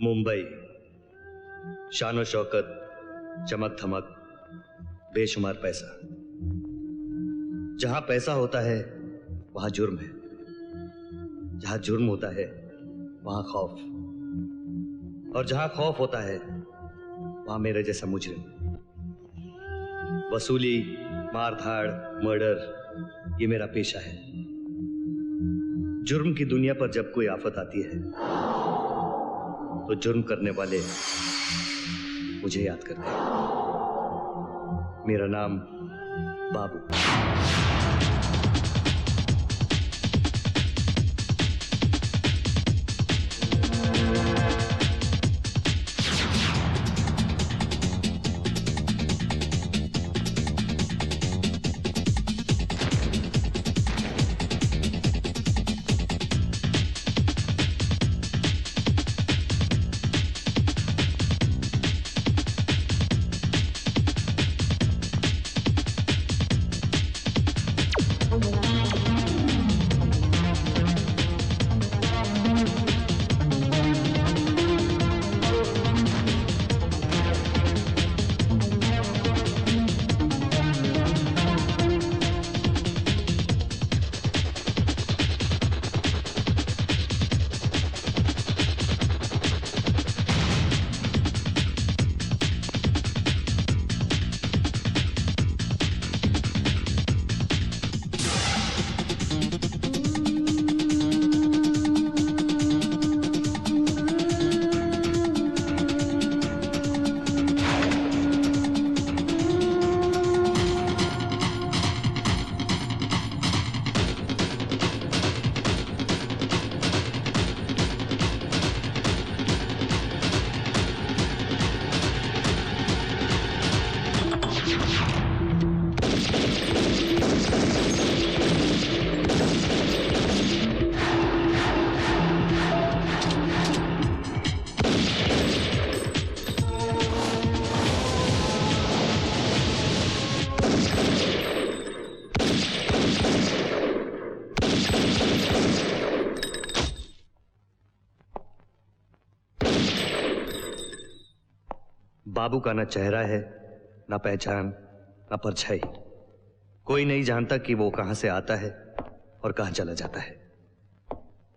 मुंबई, शानो शौकत, चमक धमक, बेशुमार पैसा। जहां पैसा होता है वहां जुर्म है, जहां जुर्म होता है वहां खौफ, और जहां खौफ होता है वहां मेरे जैसा मुजरिम। वसूली, मारधाड़, मर्डर, ये मेरा पेशा है। जुर्म की दुनिया पर जब कोई आफत आती है तो जुर्म करने वाले मुझे याद करते हैं। मेरा नाम बाबू। बाबू का ना चेहरा है, ना पहचान, ना परछाई। कोई नहीं जानता कि वो कहां से आता है और कहां चला जाता है।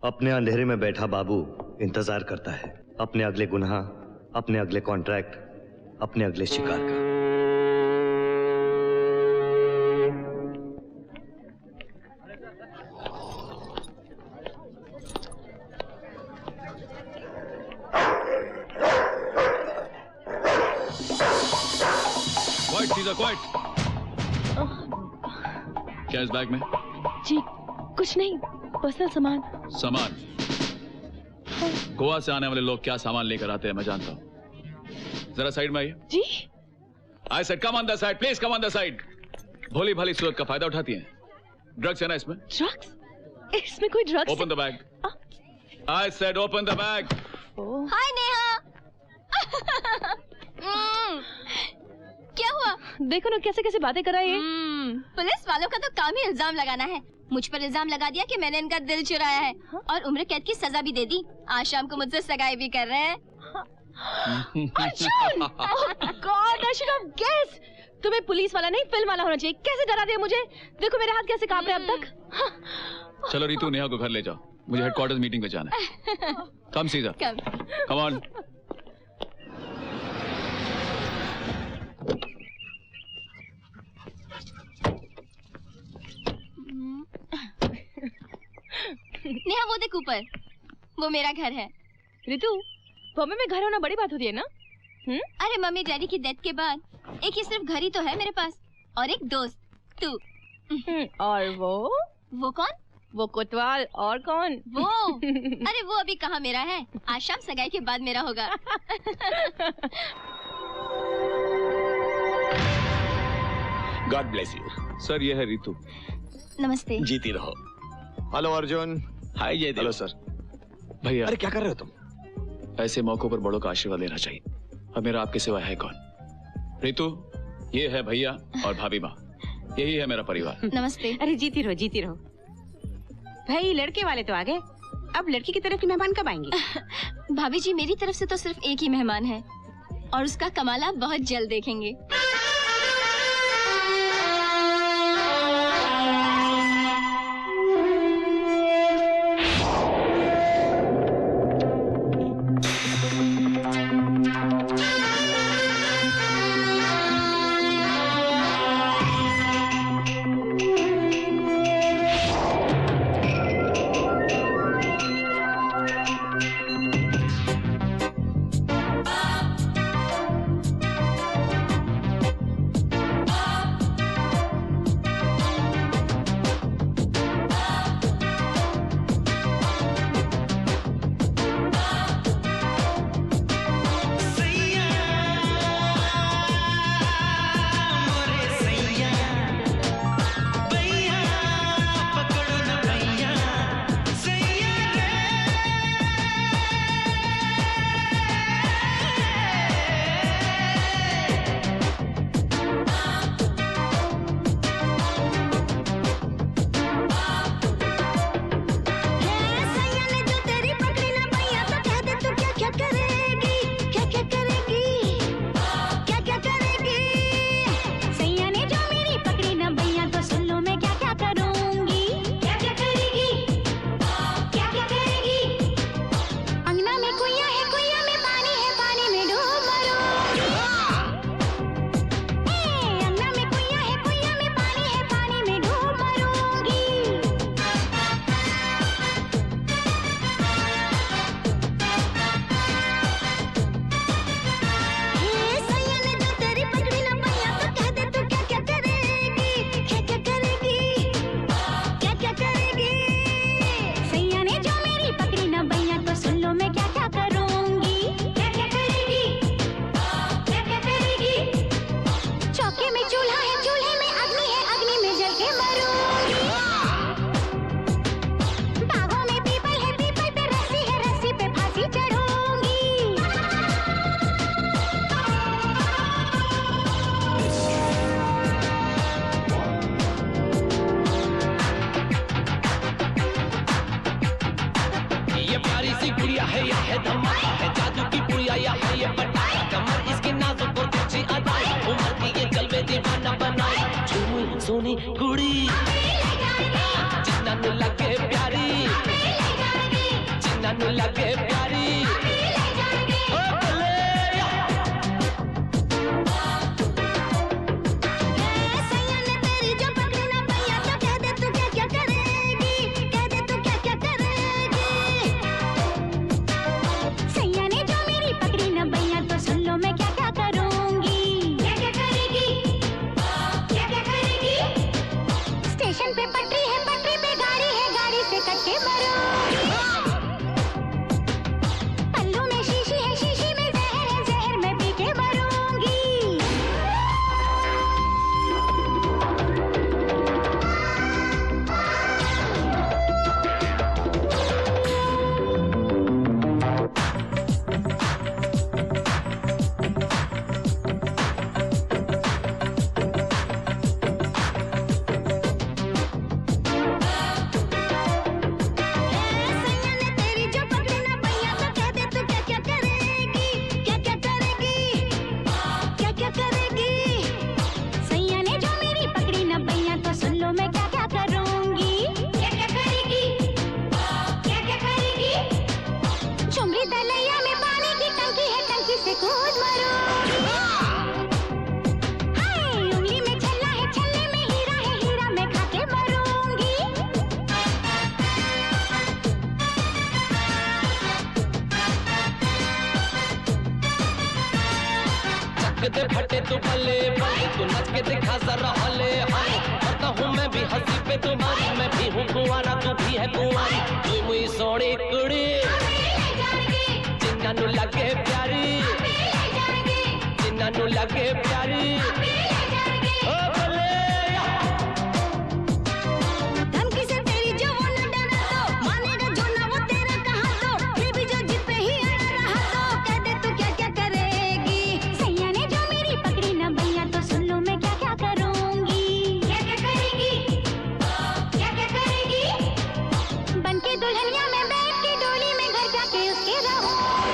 अपने अंधेरे में बैठा बाबू इंतजार करता है अपने अगले गुनाह, अपने अगले कॉन्ट्रैक्ट, अपने अगले शिकार का। क्वाइट। क्या इस बैग में? जी कुछ नहीं, पर्सनल सामान। सामान? गोवा से आने वाले लोग क्या सामान लेकर आते हैं मैं जानता हूँ। जरा साइड में आइए। जी। I said come on the side, please come on the side. भोली भाली सूरत का फायदा उठाती हैं। ड्रग्स है ना इसमें? ड्रग्स? इसमें कोई drugs? Open the bag. I said open the bag. Hi Neha. क्या हुआ? देखो ना कैसे कैसे बातें कर रहा है ये। पुलिस वालों का तो काम ही इल्जाम लगाना है। मुझ पर इल्जाम लगा दिया कि मैंने इनका दिल चुराया है। और उम्र कैद की सजा भी दे दी। आज शाम को मुझसे सगाई भी कर रहे हैं। Arjun! Oh God, I should have guessed. तुम्हें पुलिस वाला नहीं फिल्म वाला होना चाहिए। कैसे डरा दिया मुझे। देखो मेरे हाथ कैसे कांप रहे अब तक। चलो रितु, नेहा को घर ले जाओ, मुझे हेडक्वार्टर्स मीटिंग पे जाना है। कम सीधा, कम ऑन। नेहा वो देख ऊपर, वो मेरा घर है। रितु, बॉम्बे में घर होना बड़ी बात होती है ना? अरे मम्मी डैडी की डेथ के बाद एक ही सिर्फ घर ही तो है मेरे पास, और एक दोस्त तू। और वो कौन? वो कोतवाल। और कौन? वो अरे वो अभी कहाँ मेरा है, आज शाम सगाई के बाद मेरा होगा। God bless you. सर ये है रितु। नमस्ते। जीती रहो। Hello Arjun. Hi Jaidev. Hello sir. भैया अरे क्या कर रहे हो तुम? ऐसे मौकों पर बड़ों का आशीर्वाद लेना चाहिए। अब मेरा आपके सिवा है कौन? रितु, ये है भैया और भाभी माँ, यही है मेरा परिवार। नमस्ते। अरे जीती रहो जीती रहो। भाई लड़के वाले तो आ गए, अब लड़की की तरफ की मेहमान कब आएंगे? भाभी जी, मेरी तरफ से तो सिर्फ एक ही मेहमान है और उसका कमाल आप बहुत जल्द देखेंगे। सोनी कुड़ी जिन्ना नु लगे प्यारी जिन्ना नु लगे प्यारी ओ भले सैया ने तेरी जो पकड़ी ना भैया तो कह दे तू क्या क्या करेगी, कह दे तू क्या क्या करेगी। सैया ने जो मेरी पकड़ी ना भैया तो सुन लो मैं क्या क्या करूंगी। क्या क्या करेगी, क्या क्या करेगी। स्टेशन पे पटरी है, पटरी पे गाड़ी है, गाड़ी से कट के मरूंगी। पल्लू में शीशी है, शीशी में जहर है, जहर में पी के मरूंगी। सैया ने तेरी जो पकड़ी ना भैया तो कह दे तू क्या क्या करेगी, क्या क्या करेगी, क्या क्या करेगी। सैया ने जो मेरी पकड़ी ना भैया तो सुन लो मैं क्या क्या करूंगी। क्या क्या करेगी, क्या क्या करेगी। झुमरी दलैया में पानी की टंकी है, टंकी से कूद मरूंगी। हाय उंगली में छल्ला है, छल्ले में हीरा है, हीरा में खा के मरूंगी। चक दे फटे तू भले भले तू नच के दिखा जरा हले हले करता हूँ मैं भी हंसी पे तुम्हारी मैं भी हूँ कुंवारा तू भी है कुंवारी तू मुई सोनी कुड़ी जिन्ना नु लगे प्यारी जिन्ना नु लगे प्यारी ओ भले धमकी से तेरी जो वो न डरा तो मानेगा जो ना वो तेरा कहा तो फिर भी जो जिद पे ही अड़ा रहा तो कह दे तू क्या क्या करेगी। सैया ने जो मेरी पकड़ी ना भैया तो सुन लो मैं क्या क्या करूंगी। क्या क्या करेगी, क्या क्या करेगी। बन के दुल्हनिया में बैठ के डोली में घर जाके उसके रहूंगी।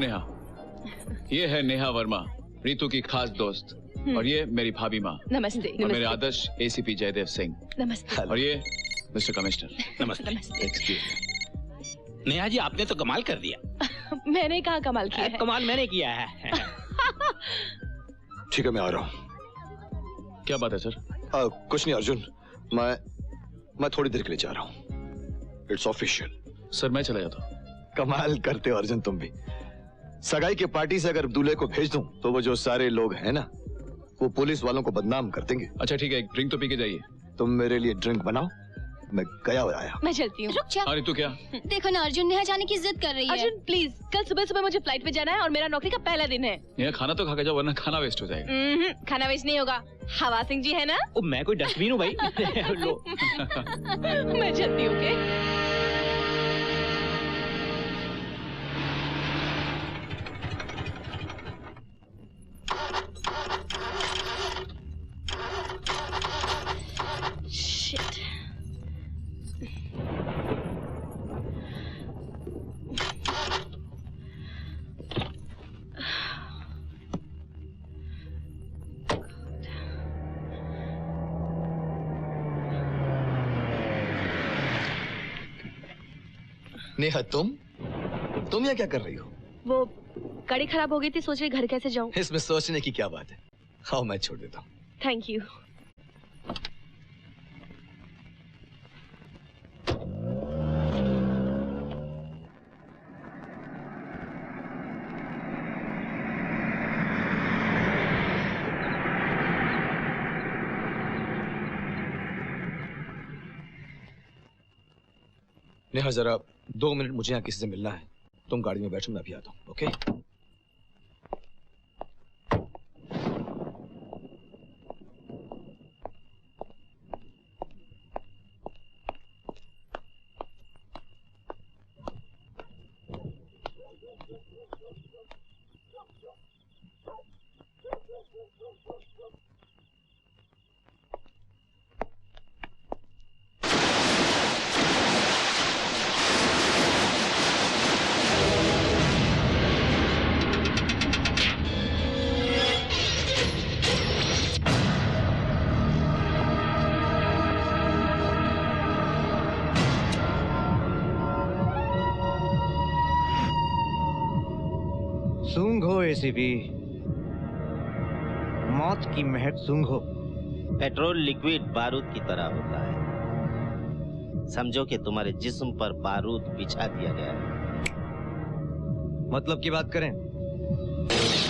नेहा, ये है नेहा वर्मा, रितु की खास दोस्त, और ये मेरी भाभी माँ, नमस्ते। और मेरे आदर्श एसीपी जयदेव सिंह, नमस्ते। और ये मिस्टर कमिश्नर। नमस्ते। एक्सक्यूज। नेहा जी, आपने तो कमाल कर दिया। मैंने कहा कमाल किया है। कमाल मैंने किया है। ठीक है, मैं आ रहा हूँ। क्या बात है सर? कुछ नहीं अर्जुन, मैं थोड़ी देर के लिए जा रहा हूँ। It's official. सर मैं चला जाता हूँ। कमाल करते हो अर्जुन तुम भी। सगाई के पार्टी से अगर दूल्हे को भेज दूं तो वो जो सारे लोग हैं ना, वो पुलिस वालों को बदनाम कर देंगे। अच्छा ठीक है, एक ड्रिंक तो पी के जाइए। तुम मेरे लिए ड्रिंक बनाओ, मैं गया हुआ आया। मैं चलती हूँ। रुक जा। हाँ रितु, क्या? देखो ना, अर्जुन नेहा जाने की जिद कर रही है। अर्जुन प्लीज, कल सुबह सुबह मुझे फ्लाइट पे जाना है और मेरा नौकरी का पहला दिन है। यहाँ खाना तो खा के जाओ, वरना खाना वेस्ट हो जाएगा। खाना वेस्ट नहीं होगा। हवा सिंह जी है ना? ओ, मैं कोई डस्टबिन हूँ भाई। लो। मैं चलती हूँ। ओके? Shit. नेहा, तुम यहाँ क्या कर रही हो? वो गाड़ी खराब हो गई थी, सोच रही घर कैसे जाऊं। इसमें सोचने की क्या बात है? हाँ, मैं छोड़ देता हूँ। Thank you. नेहा, जरा 2 मिनट मुझे यहाँ किसी से मिलना है। तुम गाड़ी में बैठो, मैं अभी आता हूँ। ओके? सूंघो एसीपी, मौत की महक सूंघो। पेट्रोल लिक्विड बारूद की तरह होता है। समझो कि तुम्हारे जिस्म पर बारूद बिछा दिया गया है। मतलब की बात करें,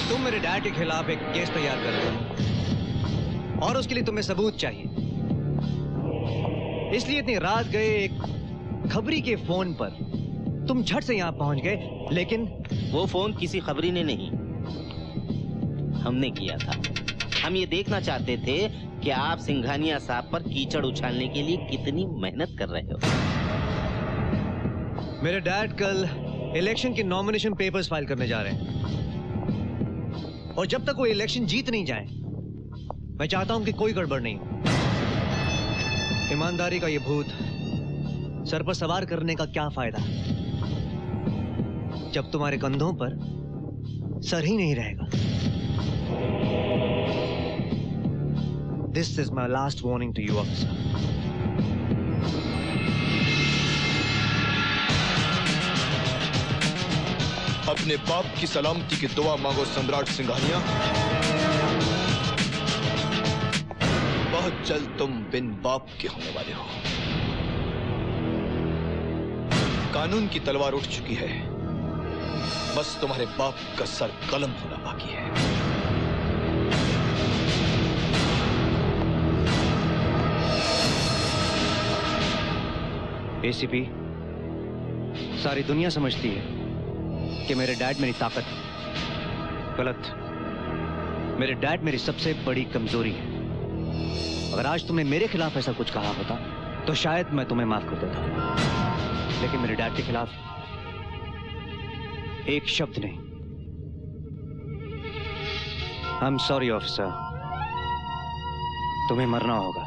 तुम मेरे डैड के खिलाफ एक केस तैयार कर रहे हो और उसके लिए तुम्हें सबूत चाहिए। इसलिए इतनी रात गए एक खबरी के फोन पर तुम झट से यहां पहुंच गए, लेकिन वो फोन किसी खबरी ने नहीं, हमने किया था। हम ये देखना चाहते थे कि आप सिंघानिया साहब पर कीचड़ उछालने के लिए कितनी मेहनत कर रहे हो। मेरे डैड कल इलेक्शन के नॉमिनेशन पेपर्स फाइल करने जा रहे हैं और जब तक वो इलेक्शन जीत नहीं जाए, मैं चाहता हूं कि कोई गड़बड़ नहीं हो। ईमानदारी का ये भूत सर पर सवार करने का क्या फायदा जब तुम्हारे कंधों पर सर ही नहीं रहेगा। This is my last warning to you officer. अपने बाप की सलामती की दुआ मांगो सम्राट सिंघानिया। बहुत जल्द तुम बिन बाप के होने वाले हो। कानून की तलवार उठ चुकी है, बस तुम्हारे बाप का सर कलम होना बाकी है। एसीपी, सारी दुनिया समझती है कि मेरे डैड मेरी ताकत है। गलत। मेरे डैड मेरी सबसे बड़ी कमजोरी है। अगर आज तुमने मेरे खिलाफ ऐसा कुछ कहा होता तो शायद मैं तुम्हें माफ कर देता, लेकिन मेरे डैड के खिलाफ एक शब्द नहीं। आई एम सॉरी ऑफिसर, तुम्हें मरना होगा।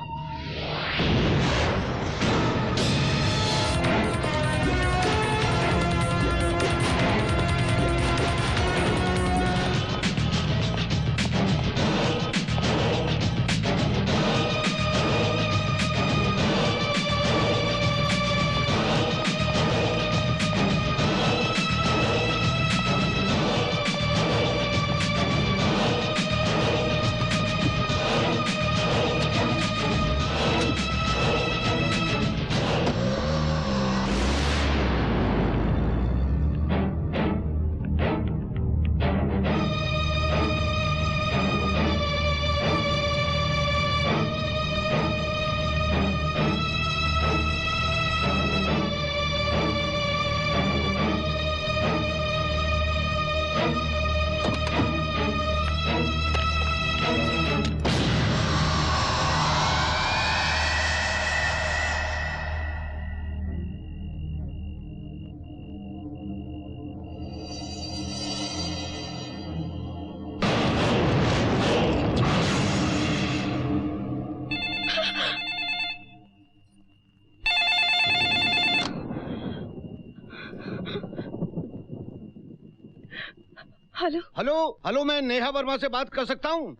हेलो हेलो हेलो, मैं नेहा वर्मा से बात कर सकता हूँ?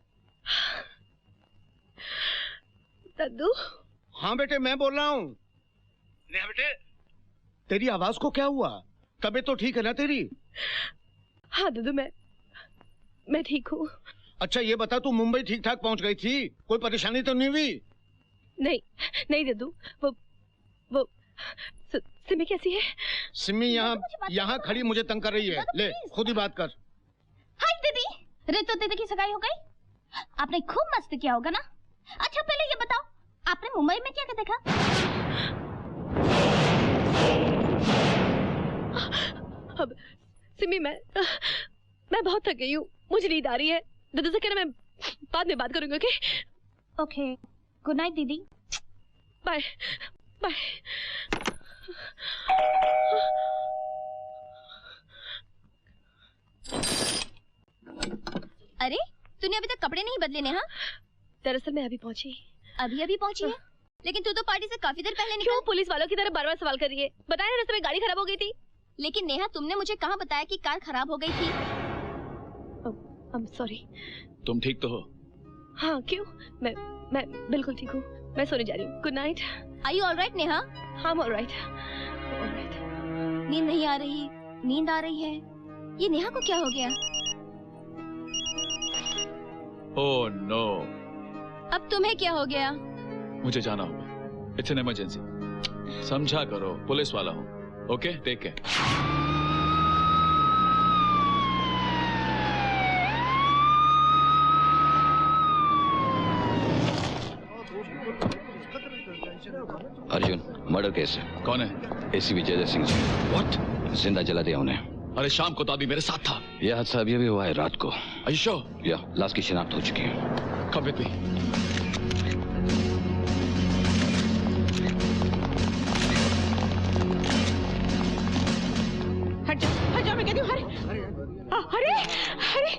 दद्दू। हाँ बेटे, मैं बोल रहा हूँ। नेहा बेटे, तेरी आवाज को क्या हुआ? तबीयत तो ठीक है ना तेरी? हाँ दद्दू, मैं ठीक हूँ। अच्छा ये बता, तू मुंबई ठीक ठाक पहुँच गई थी? कोई परेशानी तो नहीं हुई? नहीं दद्दू, वो सिमी कैसी है? सिमी यहाँ खड़ी मुझे तंग कर रही है। ले खुद ही बात कर। हाय दीदी, रितु दीदी की सगाई हो गई? आपने खूब मस्ती किया होगा ना? अच्छा पहले ये बताओ, आपने मुंबई में क्या क्या देखा? अब सिमी, मैं बहुत थक गई हूँ, मुझे नींद आ रही है। दद्दू से कहना मैं बाद में बात करूंगी। ओके ओके, गुड नाइट दीदी। Bye bye. अरे तूने अभी तक कपड़े नहीं बदले नेहा? दरअसल मैं अभी पहुंची है? लेकिन तू तो पार्टी से काफी देर पहले क्यों पुलिस वालों की तरह बार-बार सवाल कर रही है? बताया ना, रास्ते में गाड़ी खराब हो गई थी। लेकिन नेहा, तुमने मुझे कहाँ बताया कि कार खराब हो गई थी? सॉरी। तुम ठीक तो हो? हाँ, क्यों? मैं बिल्कुल ठीक हूँ। मैं सोने जा रही हूँ। Good night. Are you all right, Neha? हाँ, I'm all right. नींद नहीं आ रही, नींद आ रही है। ये नेहा को क्या हो गया? Oh no. अब तुम्हें क्या हो गया? मुझे जाना होगा। It's an emergency. समझा करो, पुलिस वाला हूँ। Okay, take care. Arjun, murder case है। कौन है? एसीपी जयदर सिंह जी। व्हाट? जिंदा जला दिया उन्हें। अरे शाम को तो अभी मेरे साथ था। यह हादसा अभी अभी हुआ है रात को। Are you sure? या लाश की शिनाख्त हो चुकी है। Come with me. हट जाओ, मैं कहती हूँ। अरे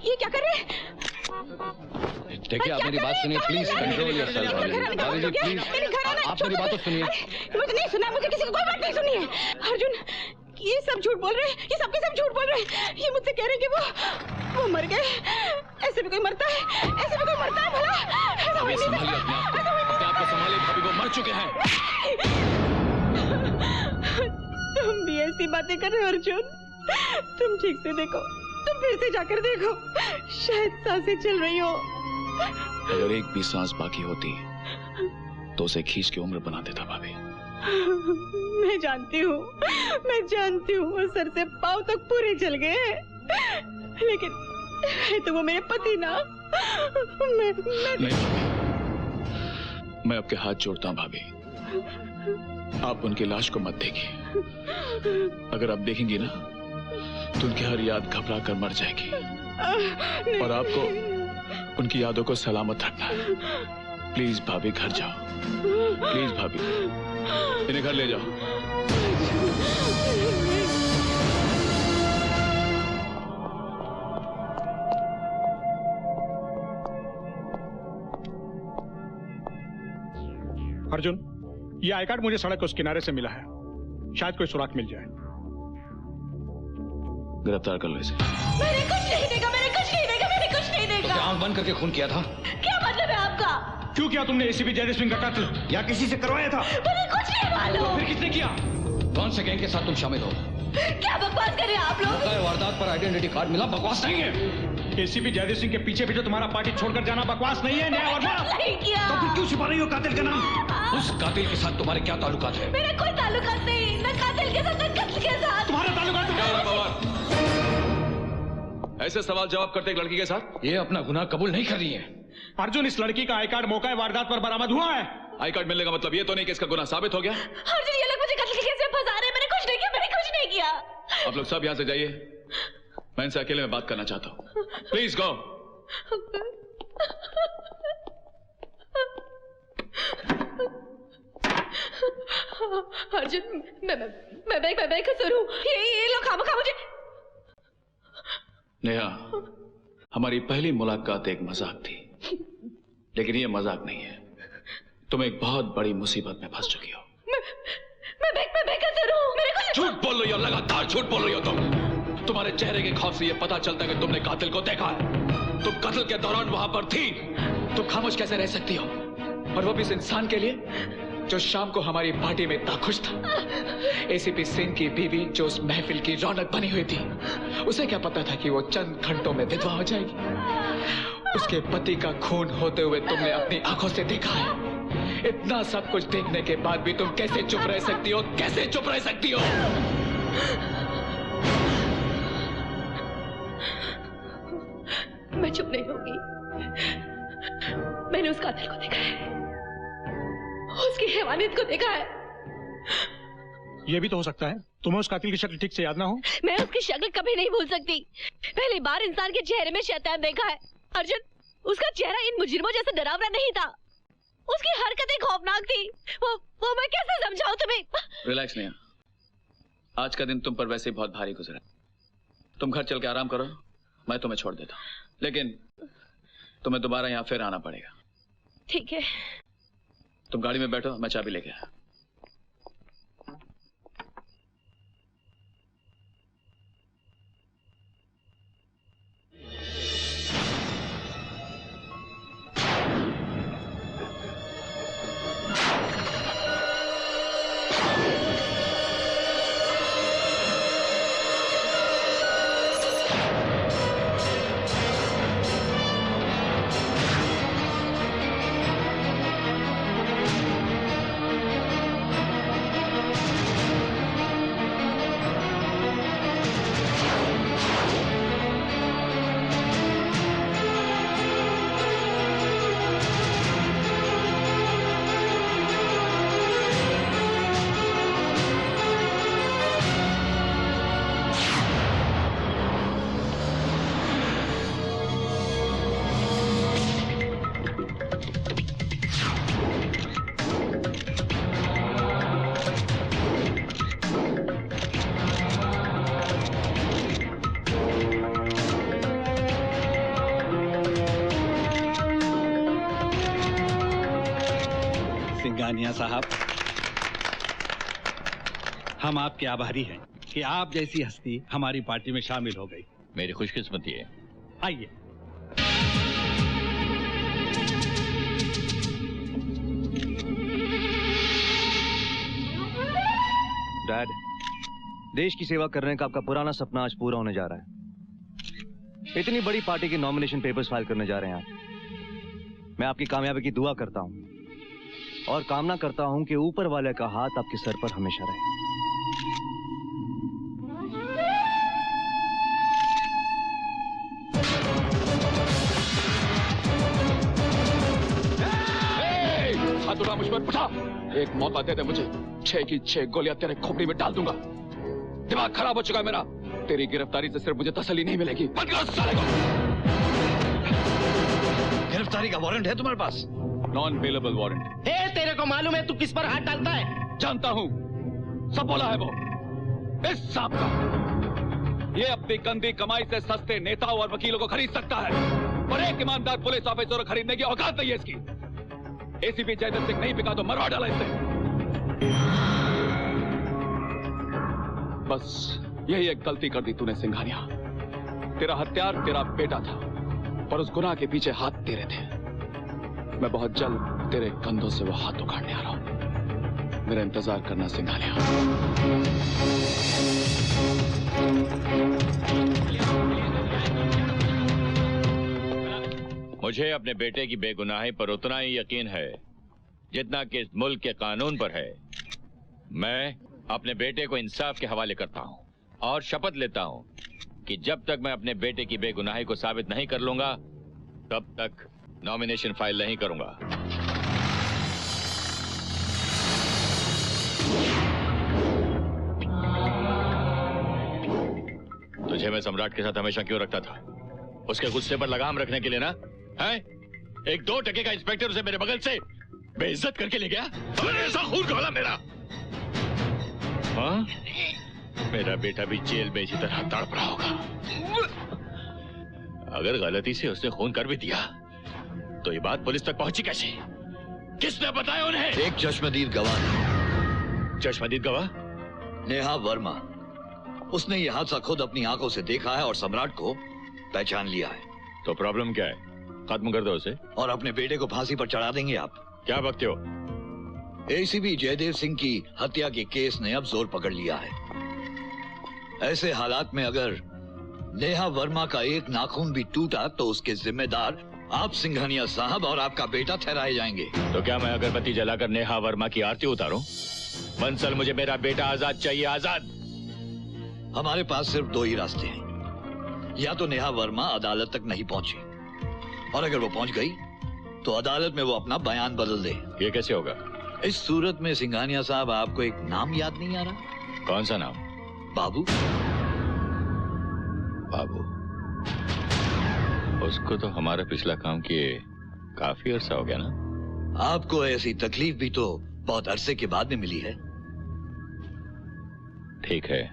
ये क्या कर रहे हैं? देखिए, आप मेरी बात सुनिए प्लीज। Control yourself. भाभी जी प्लीज, आप मेरी बात तो सुनिए। मुझे नहीं सुना, मुझे किसी को कोई बात नहीं सुनी है। अर्जुन, ये सब झूठ बोल रहे हैं, ये सबके सब झूठ बोल रहे हैं। ये मुझसे कह रहे हैं कि वो मर गए। ऐसे भी कोई मरता है? ऐसे भी कोई मरता है भला? अभी संभालिए अपने आप को संभालिए। भाभी वो मर चुके हैं। तुम भी ऐसी बातें कर रहे हो अर्जुन? तुम ठीक से देखो, तुम फिर से जाकर देखो, शायद सांसें चल रही हो। अगर एक भी सांस बाकी होती तो उसे खींच के उम्र बना देता भाभी। मैं जानती हूँ वो सर से पांव तक पूरे जल गए, लेकिन तो वो मेरे पति ना। मैं नहीं भाभी, मैं आपके हाथ जोड़ता हूँ भाभी। आप उनकी लाश को मत देखिए। अगर आप देखेंगी ना तो उनकी हर याद घबरा कर मर जाएगी। और आपको उनकी यादों को सलामत रखना है। प्लीज भाभी घर जाओ। प्लीज भाभी, इन्हें घर ले जाओ। अर्जुन, ये आई कार्ड मुझे सड़क के उस किनारे से मिला है। शायद कोई सुराग मिल जाए। गिरफ्तार कर लो इसे। मैंने कुछ नहीं देखा, मैंने कुछ नहीं देखा, मैंने कुछ नहीं देखा। तो आंख बंद करके खून किया था? क्या मतलब है आपका? क्यों किया तुमने एसीपी जयदर सिंह का कत्ल? या किसी से करवाया था? मुझे कुछ नहीं मालूम। फिर किसने किया? कौन से गैंग के साथ तुम शामिल हो? क्या बकवास कर रहे हैं आप लोग? वारदात पर आइडेंटिटी कार्ड मिला, बकवास नहीं है। एसीपी जयदर सिंह के पीछे पीछे तुम्हारा पार्टी छोड़कर जाना बकवास नहीं है नेहा वर्मा? नहीं किया। तो फिर क्यों छिपा रही हो कातिल का नाम? उस कातिल के साथ तुम्हारे क्या ताल्लुकात है? मेरा कोई ताल्लुकात नहीं, न कातिल के साथ न कत्ल के साथ। तुम्हारा ताल्लुकात है? ऐसे सवाल जवाब करते एक लड़की के साथ? ये अपना गुनाह कबूल नहीं कर रही है। अर्जुन, इस लड़की का आई कार्ड मौका वारदात पर बरामद हुआ है। आई कार्ड मिलने का मतलब ये तो नहीं कि इसका गुनाह साबित हो गया। अर्जुन, ये लोग मुझे कत्ल के केस में फंसा रहे हैं। मैंने कुछ नहीं किया, मैंने कुछ नहीं किया। आप लोग सब यहाँ से जाइए, मैं इनसे अकेले में बात करना चाहता हूँ। Please go. अर्जुन, मैं कसूर हूँ। ये लोग खामखा मुझे। नेहा, हमारी पहली मुलाकात एक मजाक थी, लेकिन ये मजाक नहीं है। तुम एक बहुत बड़ी मुसीबत में फंस चुकी हो। मैं बेकसूर हूँ। मेरे को झूठ बोल रही हो, लगातार झूठ बोल रही हो तुम। तुम्हारे चेहरे के खौफ से ये पता चलता है कि तुमने कातिल को देखा है। तुम कत्ल के दौरान वहां पर थी। तुम खामोश कैसे रह सकती हो? और वो भी इस इंसान के लिए जो शाम को हमारी पार्टी में इतना खुश था। एसीपी सिंह की बीवी जो उस महफिल की रौनक बनी हुई थी, उसे क्या पता था कि वो चंद घंटों में विधवा हो जाएगी। उसके पति का खून होते हुए तुमने अपनी आंखों से देखा है। इतना सब कुछ देखने के बाद भी तुम कैसे चुप रह सकती हो? कैसे चुप रह सकती हो? मैं चुप नहीं होगी। मैंने उस कातिल को देखा है, उसकी हैवानियत को देखा है। ये भी तो हो सकता है तुम्हें उस कातिल की शक्ल ठीक से याद ना हो। मैं उसकी शक्ल कभी नहीं भूल सकती। पहली बार इंसान के चेहरे में शैतान देखा है। अर्जुन, उसका चेहरा इन मुजरिमों जैसा डरावना नहीं था। उसकी हरकतें खौफनाक थी। वो मैं कैसे समझाऊं तुम्हें? रिलैक्स नेहा, आज का दिन तुम पर वैसे ही बहुत भारी गुजरा। तुम घर चल के आराम करो, मैं तुम्हें छोड़ देता हूँ। लेकिन तुम्हें दोबारा यहाँ फिर आना पड़ेगा। ठीक है। तुम गाड़ी में बैठो, मैं चाबी लेके आया। सिंघानिया साहब, हम आपके आभारी हैं कि आप जैसी हस्ती हमारी पार्टी में शामिल हो गई। मेरी खुशकिस्मती है। आइए। डैड, देश की सेवा करने का आपका पुराना सपना आज पूरा होने जा रहा है। इतनी बड़ी पार्टी के नॉमिनेशन पेपर्स फाइल करने जा रहे हैं आप। मैं आपकी कामयाबी की दुआ करता हूं और कामना करता हूं कि ऊपर वाले का हाथ आपके सर पर हमेशा रहे। हाथ उठा मुझ पर, उठा। एक मौका दे दे मुझे, 6 की 6 गोलियां तेरे खोपड़ी में डाल दूंगा। दिमाग खराब हो चुका है मेरा। तेरी गिरफ्तारी से सिर्फ मुझे तसल्ली नहीं मिलेगी। बंद करो साले को। गिरफ्तारी का वारंट है तुम्हारे पास? Non bailable warrant. तेरे को मालूम है तू किस पर हाथ डालता है? जानता हूं, सब बोला है वो। इस सांप का। ये अपनी गंदी कमाई से सस्ते नेताओं और वकीलों को खरीद सकता है, पर एक ईमानदार पुलिस ऑफिसर को खरीदने की औकात नहीं है इसकी। एसीपी जयदत्त सिंह नहीं बिका तो मरवा डाला इससे। बस यही एक गलती कर दी तूने सिंघानिया। तेरा हत्यार तेरा बेटा था, पर उस गुनाह के पीछे हाथ तेरे थे। मैं बहुत जल्द तेरे कंधों से वो हाथ उखाड़ने आ रहा हूं। मेरा इंतजार करना सिंघानिया। मुझे अपने बेटे की बेगुनाही पर उतना ही यकीन है जितना कि इस मुल्क के कानून पर है। मैं अपने बेटे को इंसाफ के हवाले करता हूं और शपथ लेता हूं कि जब तक मैं अपने बेटे की बेगुनाही को साबित नहीं कर लूंगा तब तक नॉमिनेशन फाइल नहीं करूंगा। तुझे मैं सम्राट के साथ हमेशा क्यों रखता था? उसके गुस्से पर लगाम रखने के लिए ना? है? एक 2 टके का इंस्पेक्टर उसे मेरे बगल से बेइज्जत करके ले गया और ऐसा खून खोला मेरा। हाँ? मेरा बेटा भी जेल में इसी तरह तड़प रहा होगा। अगर गलती से उसने खून कर भी दिया तो ये बात पुलिस तक पहुंची कैसे? किसने बताया उन्हें? एक चश्मदीद गवाह। चश्मदीद गवाह? नेहा वर्मा। उसने ये हादसा खुद अपनी आंखों से देखा है और सम्राट को पहचान लिया है। तो प्रॉब्लम क्या है? खत्म कर दो उसे। और अपने बेटे को फांसी पर चढ़ा देंगे आप। क्या बकते हो? एसीपी जयदेव सिंह की हत्या के केस ने अब जोर पकड़ लिया है। ऐसे हालात में अगर नेहा वर्मा का एक नाखून भी टूटा तो उसके जिम्मेदार आप सिंघानिया साहब और आपका बेटा ठहराए जाएंगे। तो क्या मैं अगरबत्ती जलाकर नेहा वर्मा की आरती उतारूं? बंसल, मुझे मेरा बेटा आजाद चाहिए, आजाद। हमारे पास सिर्फ दो ही रास्ते हैं। या तो नेहा वर्मा अदालत तक नहीं पहुंची, और अगर वो पहुंच गई तो अदालत में वो अपना बयान बदल दे। ये कैसे होगा? इस सूरत में सिंघानिया साहब आपको एक नाम याद नहीं आ रहा? कौन सा नाम? बाबू। बाबू? उसको तो हमारा पिछला काम किए काफी अरसा हो गया ना। आपको ऐसी तकलीफ भी तो बहुत अरसे के बाद में मिली है। ठीक है,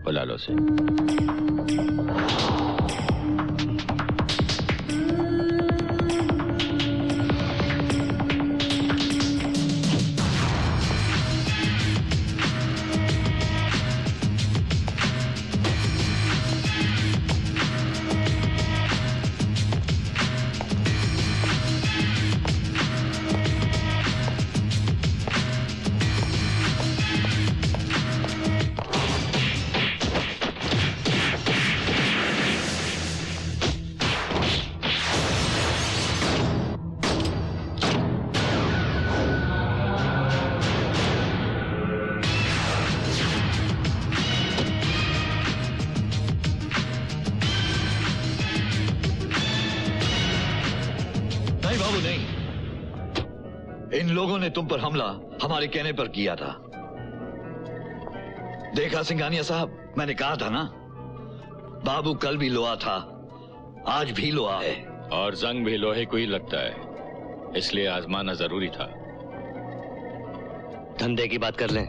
बुला लो उसे। नहीं बाबू नहीं, इन लोगों ने तुम पर हमला हमारे कहने पर किया था। देखा सिंघानिया साहब, मैंने कहा था ना, बाबू कल भी लोहा था, आज भी लोहा है। और जंग भी लोहे को ही लगता है, इसलिए आजमाना जरूरी था। धंधे की बात कर लें।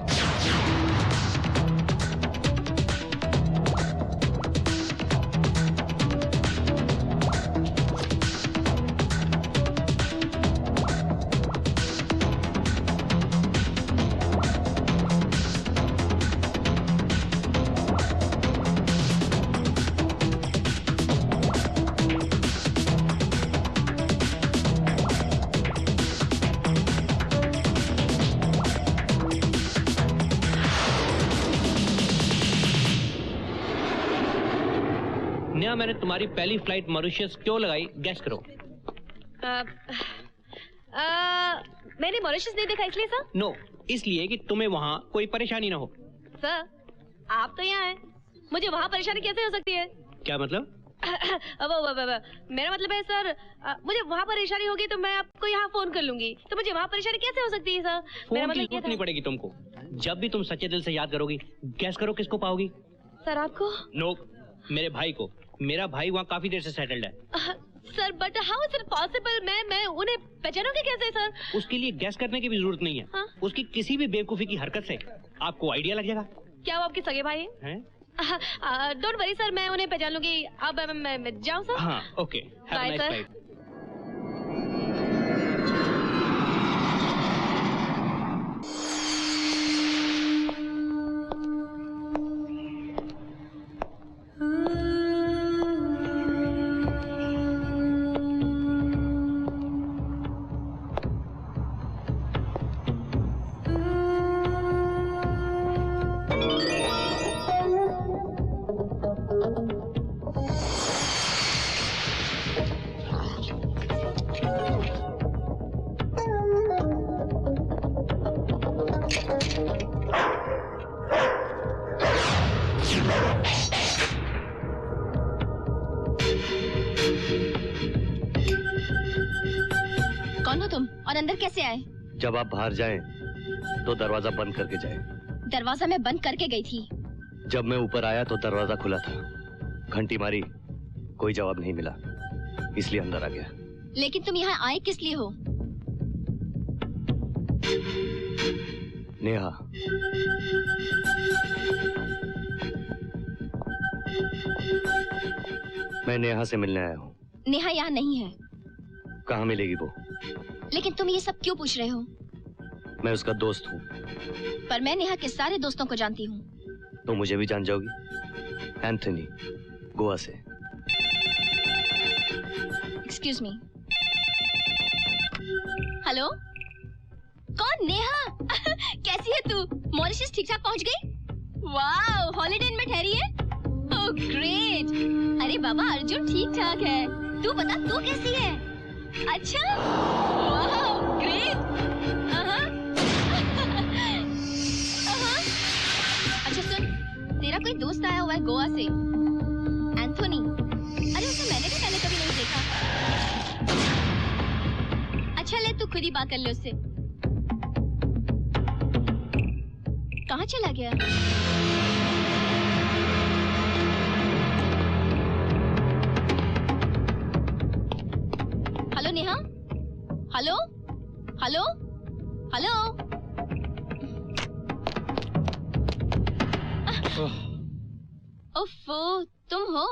नेहा, मैंने तुम्हारी पहली फ्लाइट मॉरिशस क्यों लगाई, गैस करो। मैंने मॉरिशस नहीं देखा इसलिए सर। नो, इसलिए कि तुम्हें वहाँ कोई परेशानी ना हो। सर, आप तो यहाँ हैं, मुझे वहाँ परेशानी कैसे हो सकती है? क्या मतलब? मेरा मतलब है सर, मुझे वहाँ परेशानी होगी तो मैं आपको यहाँ फोन कर लूंगी, तो मुझे वहाँ परेशानी कैसे हो सकती है सर? मेरा फोन की मतलब जरूरत नहीं पड़ेगी तुमको। जब भी तुम सच्चे दिल से याद करोगी, गैस करो किसको पाओगी? सर आपको? नो, मेरे भाई को। मेरा भाई वहाँ काफी देर से सेटल्ड है। Sir but how is it possible? मैं उन्हें पहचानूंगी कैसे सर? उसके लिए गैस करने की भी जरूरत नहीं है। हाँ? उसकी किसी भी बेवकूफी की हरकत से आपको आइडिया लग जाएगा। क्या वो आपके सगे भाई हैं? डोंट वरी सर, मैं उन्हें पहचान लूंगी। अब मैं जाऊँ सर? हाँ, okay. Have a nice flight. कौन हो तुम और अंदर कैसे आए? जब आप बाहर जाएं तो दरवाजा बंद करके जाएं। दरवाजा मैं बंद करके गई थी। जब मैं ऊपर आया तो दरवाजा खुला था। घंटी मारी, कोई जवाब नहीं मिला, इसलिए अंदर आ गया। लेकिन तुम यहाँ आए किस लिए हो? नेहा, मैं नेहा से मिलने आया हूँ। नेहा यहाँ नहीं है। कहाँ मिलेगी वो? लेकिन तुम ये सब क्यों पूछ रहे हो? मैं उसका दोस्त हूँ। पर मैं नेहा के सारे दोस्तों को जानती हूँ। तो मुझे भी जान जाओगी। एंथनी, गोवा से। Excuse me. हेलो, कौन? नेहा। कैसी है तू? मॉरिशस ठीक ठाक पहुंच गई? वाओ, हॉलिडे इन में ठहरी है? Oh great. अरे बाबा, अर्जुन ठीक ठाक है। तू बता, तू कैसी है? अच्छा, वाओ ग्रेट। अच्छा सुन, तेरा कोई दोस्त आया हुआ है गोवा से, एंथोनी। अरे उसे मैंने भी पहले कभी नहीं देखा। अच्छा ले, तू खुद ही बात कर ले उससे। कहाँ चला गया? Hello Neha, hello hello hello. ओफो, तुम हो?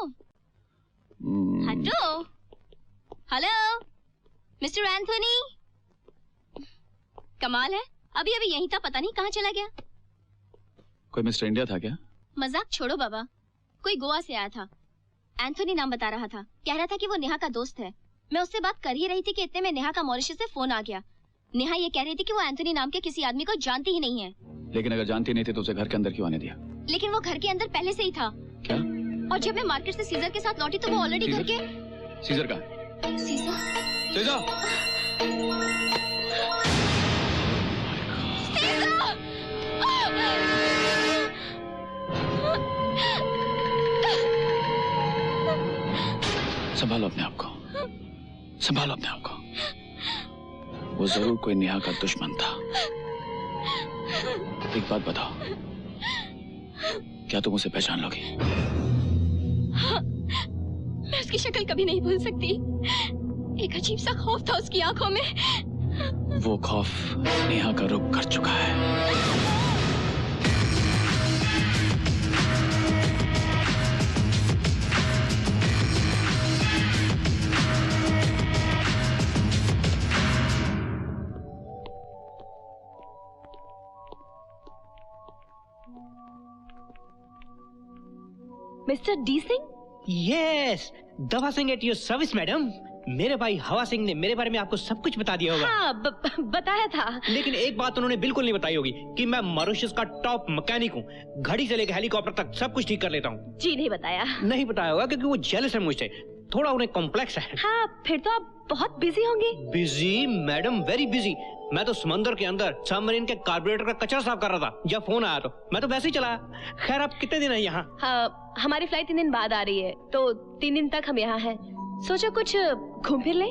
हटो। Hello mister Anthony. कमाल है, अभी अभी यहीं था, पता नहीं कहाँ चला गया। कोई मिस्टर इंडिया था क्या? मजाक छोड़ो बाबा, कोई गोवा से आया था। एंथोनी नाम बता रहा था, कह रहा था कि वो नेहा का दोस्त है। मैं उससे बात कर ही रही थी कि इतने में नेहा का मॉरिशस से फोन आ गया। नेहा ये कह रही थी कि वो एंथोनी नाम के किसी आदमी को जानती ही नहीं है। लेकिन अगर जानती नहीं थी तो उसे घर के अंदर क्यों आने दिया? लेकिन वो घर के अंदर पहले से ही था। क्या? और जब मैं मार्केट से सीजर के साथ लौटी तो वो ऑलरेडी घर के। सीजर कहाँ? सीजर? सीजर! संभालो अपने आप को, संभालो अपने आप को। वो जरूर कोई नेहा का दुश्मन था। एक बात बताओ, क्या तुम उसे पहचान लोगी? हाँ, मैं उसकी शक्ल कभी नहीं भूल सकती। एक अजीब सा खौफ था उसकी आंखों में। वो खौफ नेहा का रुख कर चुका है। Mister D Singh? यस, दवा Singh at your service madam. मेरे भाई हवा सिंह ने मेरे बारे में आपको सब कुछ बता दिया होगा। हाँ, बताया था। लेकिन एक बात उन्होंने बिल्कुल नहीं बताई होगी कि मैं मॉरिशस का टॉप मैकेनिक हूँ। घड़ी से लेकर हेलीकॉप्टर तक सब कुछ ठीक कर लेता हूँ। जी नहीं बताया। नहीं बताया होगा क्योंकि वो जेलस है मुझसे, थोड़ा उन्हें कॉम्प्लेक्स है। हाँ, फिर तो आप बहुत बिजी होंगे। Busy madam, very busy. मैं तो समंदर के अंदर सबमरीन के कार्बोरेटर का कचरा साफ कर रहा था जब फोन आया, तो मैं तो वैसे ही चला। खैर, आप कितने दिन है यहाँ? हाँ, हमारी फ्लाइट 3 दिन बाद आ रही है, तो 3 दिन तक हम यहाँ हैं। सोचो कुछ घूम फिर ले।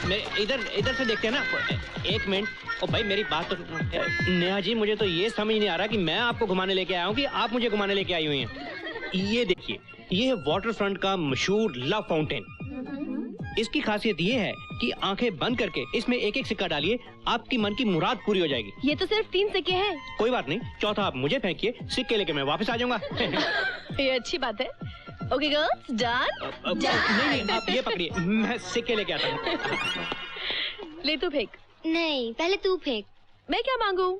मैं इधर से देखते हैं ना। एक मिनट। ओ भाई, मेरी बात तो। नेहा जी, मुझे तो ये समझ नहीं आ रहा कि मैं आपको घुमाने लेके आया हूँ कि आप मुझे घुमाने लेके आई हुई हैं। ये देखिए, ये है वाटर फ्रंट का मशहूर लव फाउंटेन। इसकी खासियत ये है कि आंखें बंद करके इसमें एक एक सिक्का डालिए, आपकी मन की मुराद पूरी हो जाएगी। ये तो सिर्फ 3 सिक्के हैं। कोई बात नहीं, चौथा आप मुझे फेंकिए, सिक्के लेके मैं वापस आ जाऊंगा। ये अच्छी बात है। Okay girls, done? नहीं, आप ये पकड़िए, मैं सिक्के लेके आता हूँ। ले तू फेंक। नहीं, पहले तू फेंक। मैं क्या मांगू?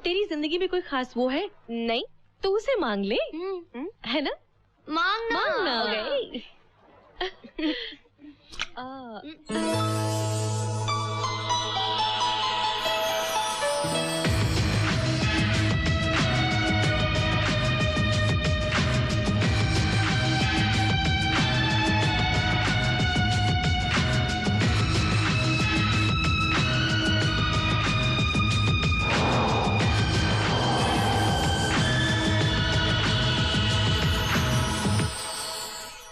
तेरी जिंदगी में कोई खास वो है? नहीं, तू उसे मांग ले। है ना? मांगना हो गई।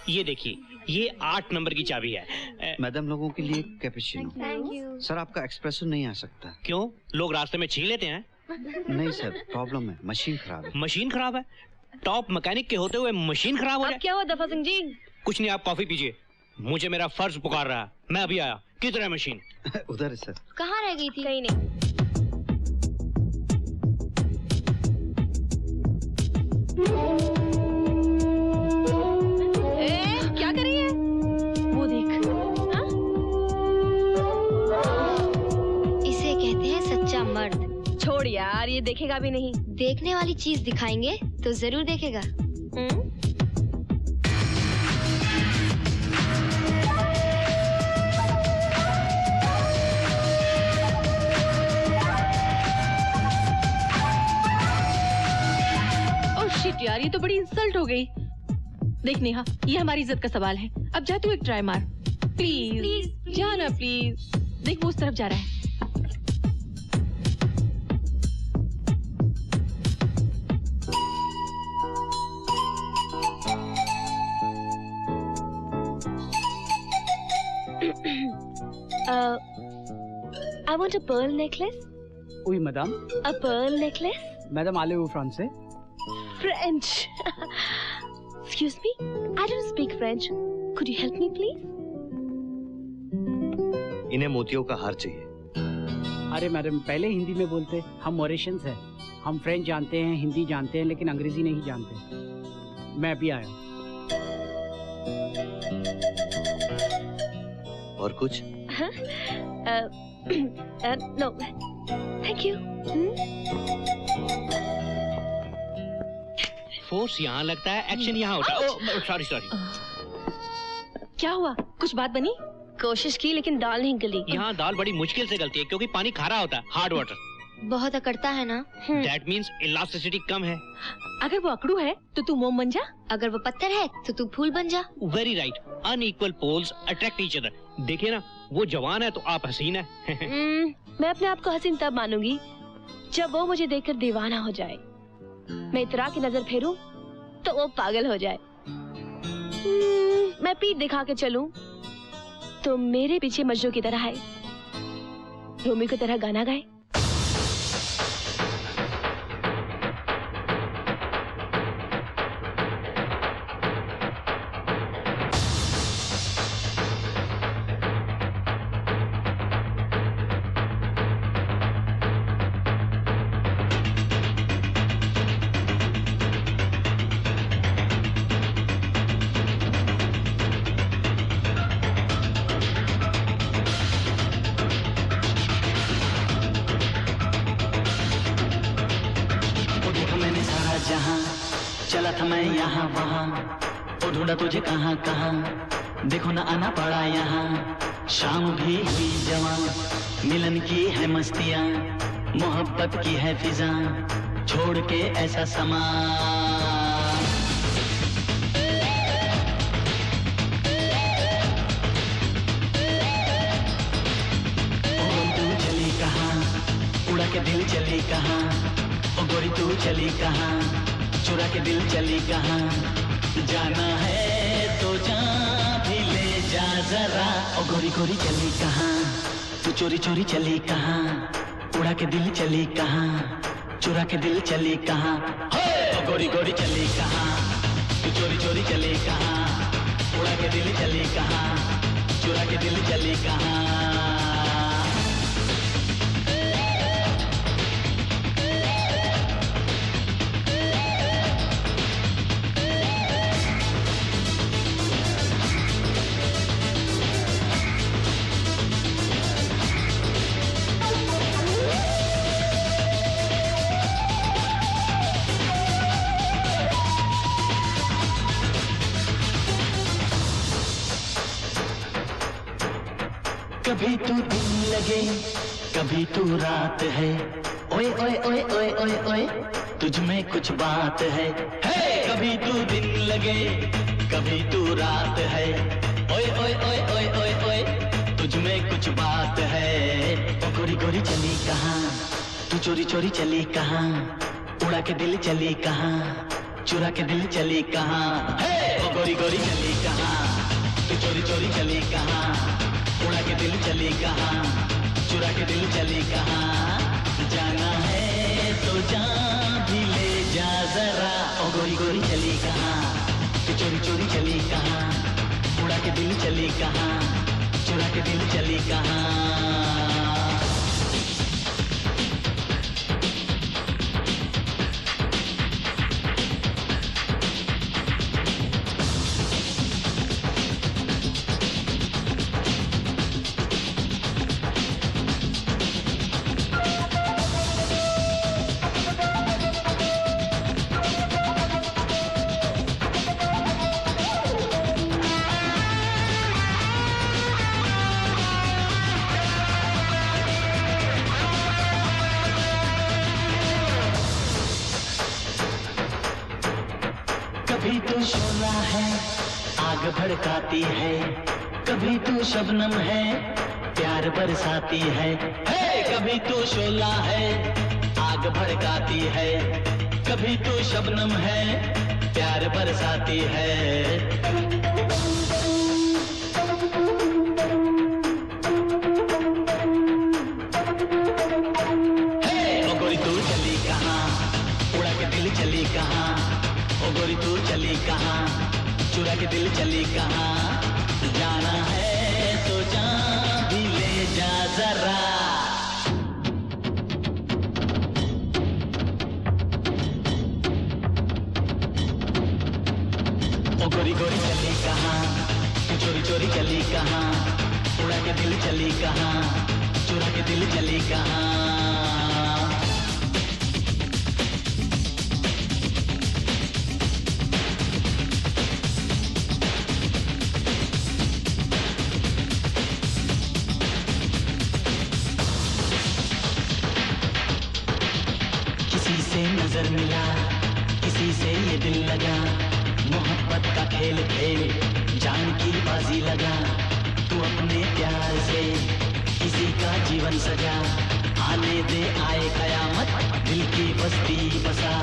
ये देखिए, ये 8 नंबर की चाबी है। मैडम लोगों के लिए कैपुचिनो। Thank you. सर, आपका एक्सप्रेसो नहीं आ सकता। क्यों? लोग रास्ते में छीन लेते हैं। नहीं सर, प्रॉब्लम है, मशीन खराब है। मशीन खराब है? टॉप मैकेनिक के होते हुए मशीन खराब हो अब जाए? क्या हुआ दफा सिंह जी? कुछ नहीं, आप कॉफी पीजिए। मुझे मेरा फर्ज पुकार रहा है। मैं अभी आया। किधर है मशीन? उधर है सर। कहाँ रह गई थी? कहीं नहीं। क्या कर रही है? वो देख। हाँ? इसे कहते हैं सच्चा मर्द। छोड़ यार, ये देखेगा भी नहीं। देखने वाली चीज दिखाएंगे तो जरूर देखेगा। शिट यार, ये तो बड़ी इंसल्ट हो गई। देख नेहा, ये हमारी इज्जत का सवाल है। अब जा तू एक ट्राई मार प्लीज। जाना प्लीज। देख वो उस तरफ जा रहा है। I want a pearl necklace. Oui, madame. A pearl necklace. Madame, allez-vous français? French. Excuse me, I don't speak French. Could you help me, please? इन्हें मोतियों का हार चाहिए। अरे मैडम, पहले हिंदी में बोलते। हम मॉरिशस हैं। हम फ्रेंच जानते हैं, हिंदी जानते हैं, लेकिन अंग्रेजी नहीं जानते। मैं अभी आया। और कुछ? No. Thank you. फोर्स यहाँ लगता है, एक्शन यहाँ होता है। Sorry sorry. क्या हुआ? कुछ बात बनी? कोशिश की लेकिन दाल नहीं गली। यहाँ दाल बड़ी मुश्किल से गलती है क्योंकि पानी खारा होता है, हार्ड वाटर। बहुत अकड़ता है ना। दैट मीन्स इलास्टिसिटी कम है। अगर वो अकड़ू है तो तू मोम बन जा। अगर वो पत्थर है तो तू फूल बन जा। Very right. Unequal poles attract each other. देखिए ना, वो जवान है तो आप हसीन है। मैं अपने आप को हसीन तब मानूंगी जब वो मुझे देखकर दीवाना हो जाए। मैं इतरा की नजर फेरूं तो वो पागल हो जाए। मैं पीठ दिखा के चलूं तो मेरे पीछे मजनू की तरह आए, रोमियो की तरह गाना गाए। चला था मैं यहाँ वहाँ, ओ ढूंढा तुझे कहाँ कहाँ, देखो ना आना पड़ा यहाँ। शाम भी हुई जवान, मिलन की है मस्तियाँ, मोहब्बत की है फिजा, छोड़ के ऐसा समा। तू चली कहाँ, उड़ा के दिल चली कहाँ, ओ गोरी तू चली कहाँ, चुरा के दिल चली कहाँ। जाना है तो जा भी ले जा जरा, ओ गोरी गोरी चली कहाँ, तू चोरी चोरी चली कहाँ, उड़ा के दिल चली कहाँ, चुरा के दिल चली कहाँ। ओ गोरी गोरी चली कहाँ, तू चोरी चोरी चली कहाँ, उड़ा के दिल चली कहाँ, चुरा के दिल चली कहाँ। कभी तू दिन लगे, कभी तू रात है, ओए ओए ओए ओए ओए ओए, तुझ में कुछ बात है। कभी तू दिन लगे, कभी तू रात है, ओए ओए ओए ओए ओए ओए, तुझ में कुछ बात है। ओ गोरी गोरी चली कहाँ, तू चोरी चोरी चली कहाँ, उड़ा के दिल चली कहाँ, चुरा के दिल चली कहाँ। ओ गोरी गोरी चली कहाँ, तू चोरी चोरी चली कहाँ, उड़ा के दिल चली कहाँ, चुरा के दिल चली कहाँ। जाना है तो जा भी ले जा जरा, ओ गोरी गोरी चली कहाँ, तू चोरी चोरी चली कहाँ, उड़ा के दिल चली कहाँ, चुरा के दिल चली कहाँ। भड़काती है, कभी तू शबनम है, प्यार बरसाती है, हे कभी तू शोला है, आग भड़काती है, कभी तू शबनम है, प्यार बरसाती है। चली कहाँ, ओ गोरी तू चली कहाँ, चुरा के दिल चली कहाँ, जाना है तो जा भी ले जा जरा। ओ गोरी गोरी चली कहाँ, तू चोरी चोरी चली कहाँ, उड़ा के दिल चली कहाँ, चुरा के दिल चली कहाँ। नजर मिला किसी से ये दिल लगा, मोहब्बत का खेल खेल जान की बाजी लगा, तू अपने प्यार से किसी का जीवन सजा, आने दे आए कयामत दिल की बस्ती बसा।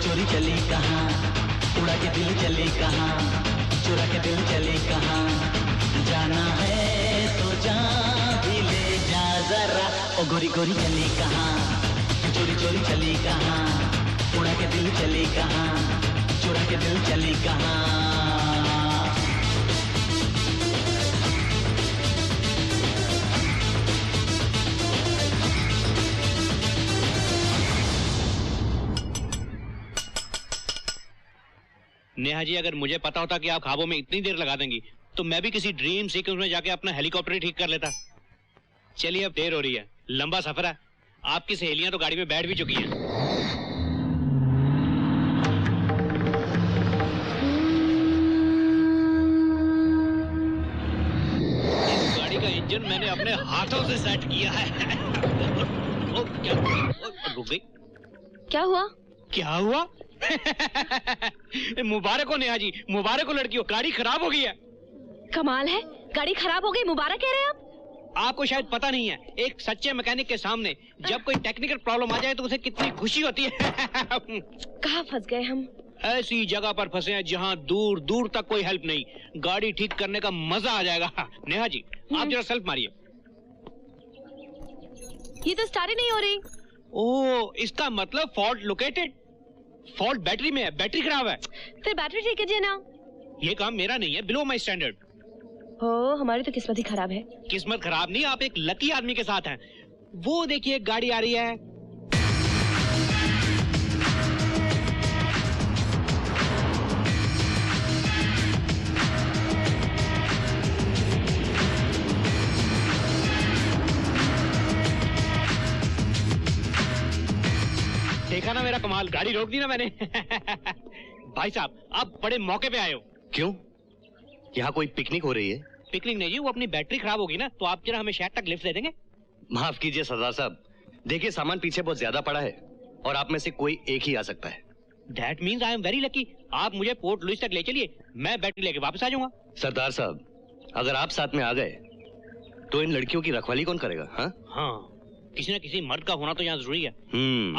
चोरी चली कहाँ, उड़ा के दिल चली कहाँ, चुरा के दिल चली कहाँ, जाना है तो जा भी ले जा जरा। ओ गोरी गोरी चली कहाँ, चोरी चोरी चली कहाँ, उड़ा के दिल चली कहाँ, चुरा के दिल चली कहाँ। नेहा जी, अगर मुझे पता होता कि आप ख्वाबों में इतनी देर लगा देंगी तो मैं भी किसी ड्रीम सीक्वेंस में जाके अपना हेलीकॉप्टर ठीक कर लेता। चलिए अब देर हो रही है, लंबा सफर है, आपकी सहेलियां तो गाड़ी में बैठ भी चुकी हैं। इस गाड़ी का इंजन मैंने अपने हाथों से सेट किया है। ओ, क्या रुक गई? क्या हुआ? क्या हुआ? मुबारक हो नेहा जी, मुबारक हो लड़कियों, गाड़ी खराब हो गई है। कमाल है, गाड़ी खराब हो गई, मुबारक कह रहे हैं आप? आपको शायद पता नहीं है, एक सच्चे मैकेनिक के सामने जब कोई टेक्निकल प्रॉब्लम आ जाए तो उसे कितनी खुशी होती है। कहाँ फंस गए हम? ऐसी जगह पर फंसे हैं जहाँ दूर दूर तक कोई हेल्प नहीं, गाड़ी ठीक करने का मजा आ जाएगा। नेहा जी, आप जरा सेल्फ मारिए। ये तो स्टार्ट ही नहीं हो रही। ओह, इसका मतलब फॉल्ट लोकेटेड। फॉल्ट बैटरी में है, बैटरी खराब है। फिर बैटरी ठीक कीजिए ना। ये काम मेरा नहीं है, बिलो माई स्टैंडर्ड। ओ, हमारी तो किस्मत ही खराब है। किस्मत खराब नहीं, आप एक लकी आदमी के साथ हैं। वो देखिए गाड़ी आ रही है। देखा ना मेरा कमाल, गाड़ी रोक दी ना मैंने। भाई साहब, आप बड़े मौके पे आए हो। क्यों? यहाँ कोई पिकनिक हो रही है? पिकनिक नहीं जी, वो अपनी बैटरी खराब होगी ना, तो आप जरा हमें शहर तक लिफ्ट दे देंगे? माफ कीजिए सरदार साहब, देखिए सामान पीछे बहुत ज्यादा पड़ा है और आप में से कोई एक ही आ सकता है। That means I am very lucky। आप मुझे पोर्ट लुइस तक ले चलिए, मैं बैटरी लेके वापस आ जाऊंगा। सरदार साहब, अगर आप साथ में आ गए तो इन लड़कियों की रखवाली कौन करेगा? हाँ, किसी न किसी मर्द का होना तो यहाँ जरूरी है।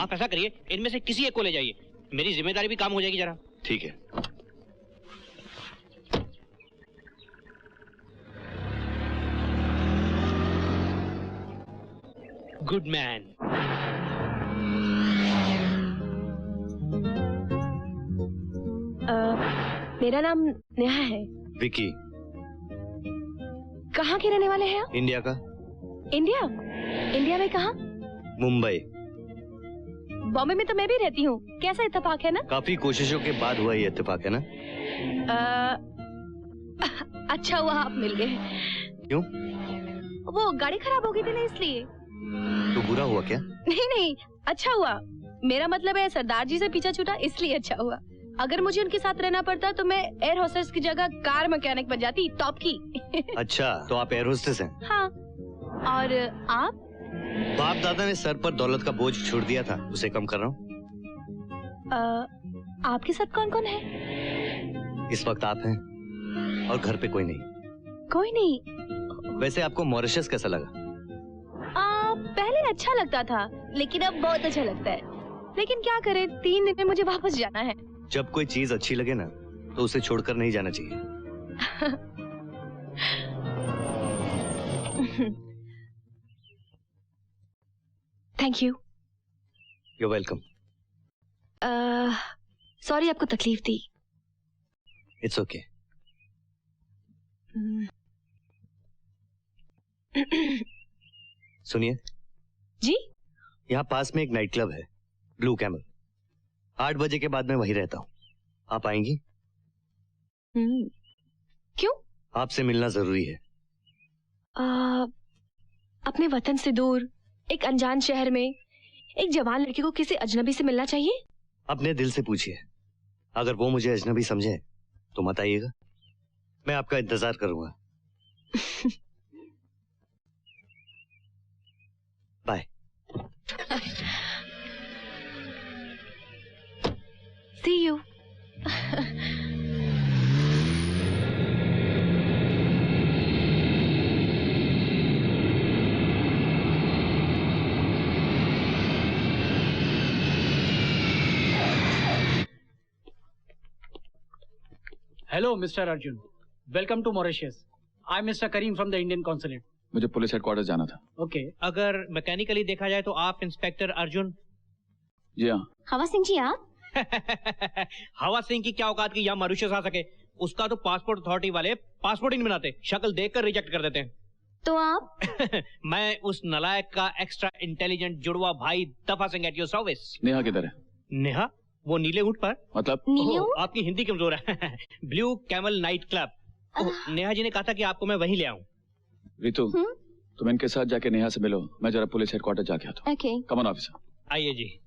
आप ऐसा करिए, इनमें से किसी एक को ले जाइए, मेरी जिम्मेदारी भी काम हो जाएगी जरा। ठीक है। Good man. मेरा नाम नेहा है। विकी। कहाँ के रहने वाले हैं आप? इंडिया का। इंडिया? इंडिया में कहाँ? मुंबई। बॉम्बे में तो मैं भी रहती हूँ, कैसा इत्तेफाक है ना? काफी कोशिशों के बाद हुआ ये इत्तेफाक है ना? अच्छा हुआ आप मिल गए। क्यों? वो गाड़ी खराब हो गई थी ना, इसलिए। तो बुरा हुआ क्या? नहीं नहीं, अच्छा हुआ। मेरा मतलब है सरदार जी से पीछा छूटा, इसलिए अच्छा हुआ। अगर मुझे उनके साथ रहना पड़ता तो मैं एयर होस्टेस की जगह कार मैकेनिक बन जाती, टॉप की। अच्छा, तो आप एयर होस्टेस हैं? हाँ। और आप? बाप दादा ने सर पर दौलत का बोझ छोड़ दिया था, उसे कम कर रहा हूँ। आपके साथ कौन कौन है? इस वक्त आप हैं और घर पे कोई नहीं। कोई नहीं? वैसे आपको मॉरिशस कैसा लगा? पहले अच्छा लगता था, लेकिन अब बहुत अच्छा लगता है। लेकिन क्या करें, 3 दिन में मुझे वापस जाना है। जब कोई चीज अच्छी लगे ना, तो उसे छोड़कर नहीं जाना चाहिए। Thank you. You welcome. Sorry आपको तकलीफ दी। It's okay. सुनिए जी, यहाँ पास में एक नाइट क्लब है, ब्लू कैमल। 8 बजे के बाद मैं वहीं रहता हूँ। आप आएंगी? क्यों? आपसे मिलना जरूरी है। अपने वतन से दूर एक अनजान शहर में एक जवान लड़की को किसी अजनबी से मिलना चाहिए? अपने दिल से पूछिए। अगर वो मुझे अजनबी समझे तो मत आइएगा, मैं आपका इंतजार करूंगा। Bye. See you. Hello, Mr. Arjun. Welcome to Mauritius. I'm Mr. Kareem from the Indian Consulate. मुझे पुलिस हेडक्वार्टर जाना था। Okay. अगर मैकेनिकली देखा जाए तो आप इंस्पेक्टर अर्जुन? जी हाँ। हवा सिंह जी आप? हवा सिंह की क्या औकात की यहाँ मॉरिशस आ सके? उसका तो पासपोर्ट अथॉरिटी वाले पासपोर्ट ही नहीं बनाते, शक्ल देखकर रिजेक्ट कर देते हैं। तो आप? मैं उस नलायक का एक्स्ट्रा इंटेलिजेंट जुड़वा भाई दफा Singh at your service. Neha किधर है? नेहा? वो नीले ऊंट पर। मतलब? आपकी हिंदी कमजोर है। Blue Camel Night Club. Neha ji ने कहा था कि आपको मैं वहीं ले आऊं। रितु, तुम इनके साथ जाके नेहा से मिलो, मैं जरा पुलिस हेडक्वार्टर जाके आता हूँ। Okay. Come on officer. आइए जी।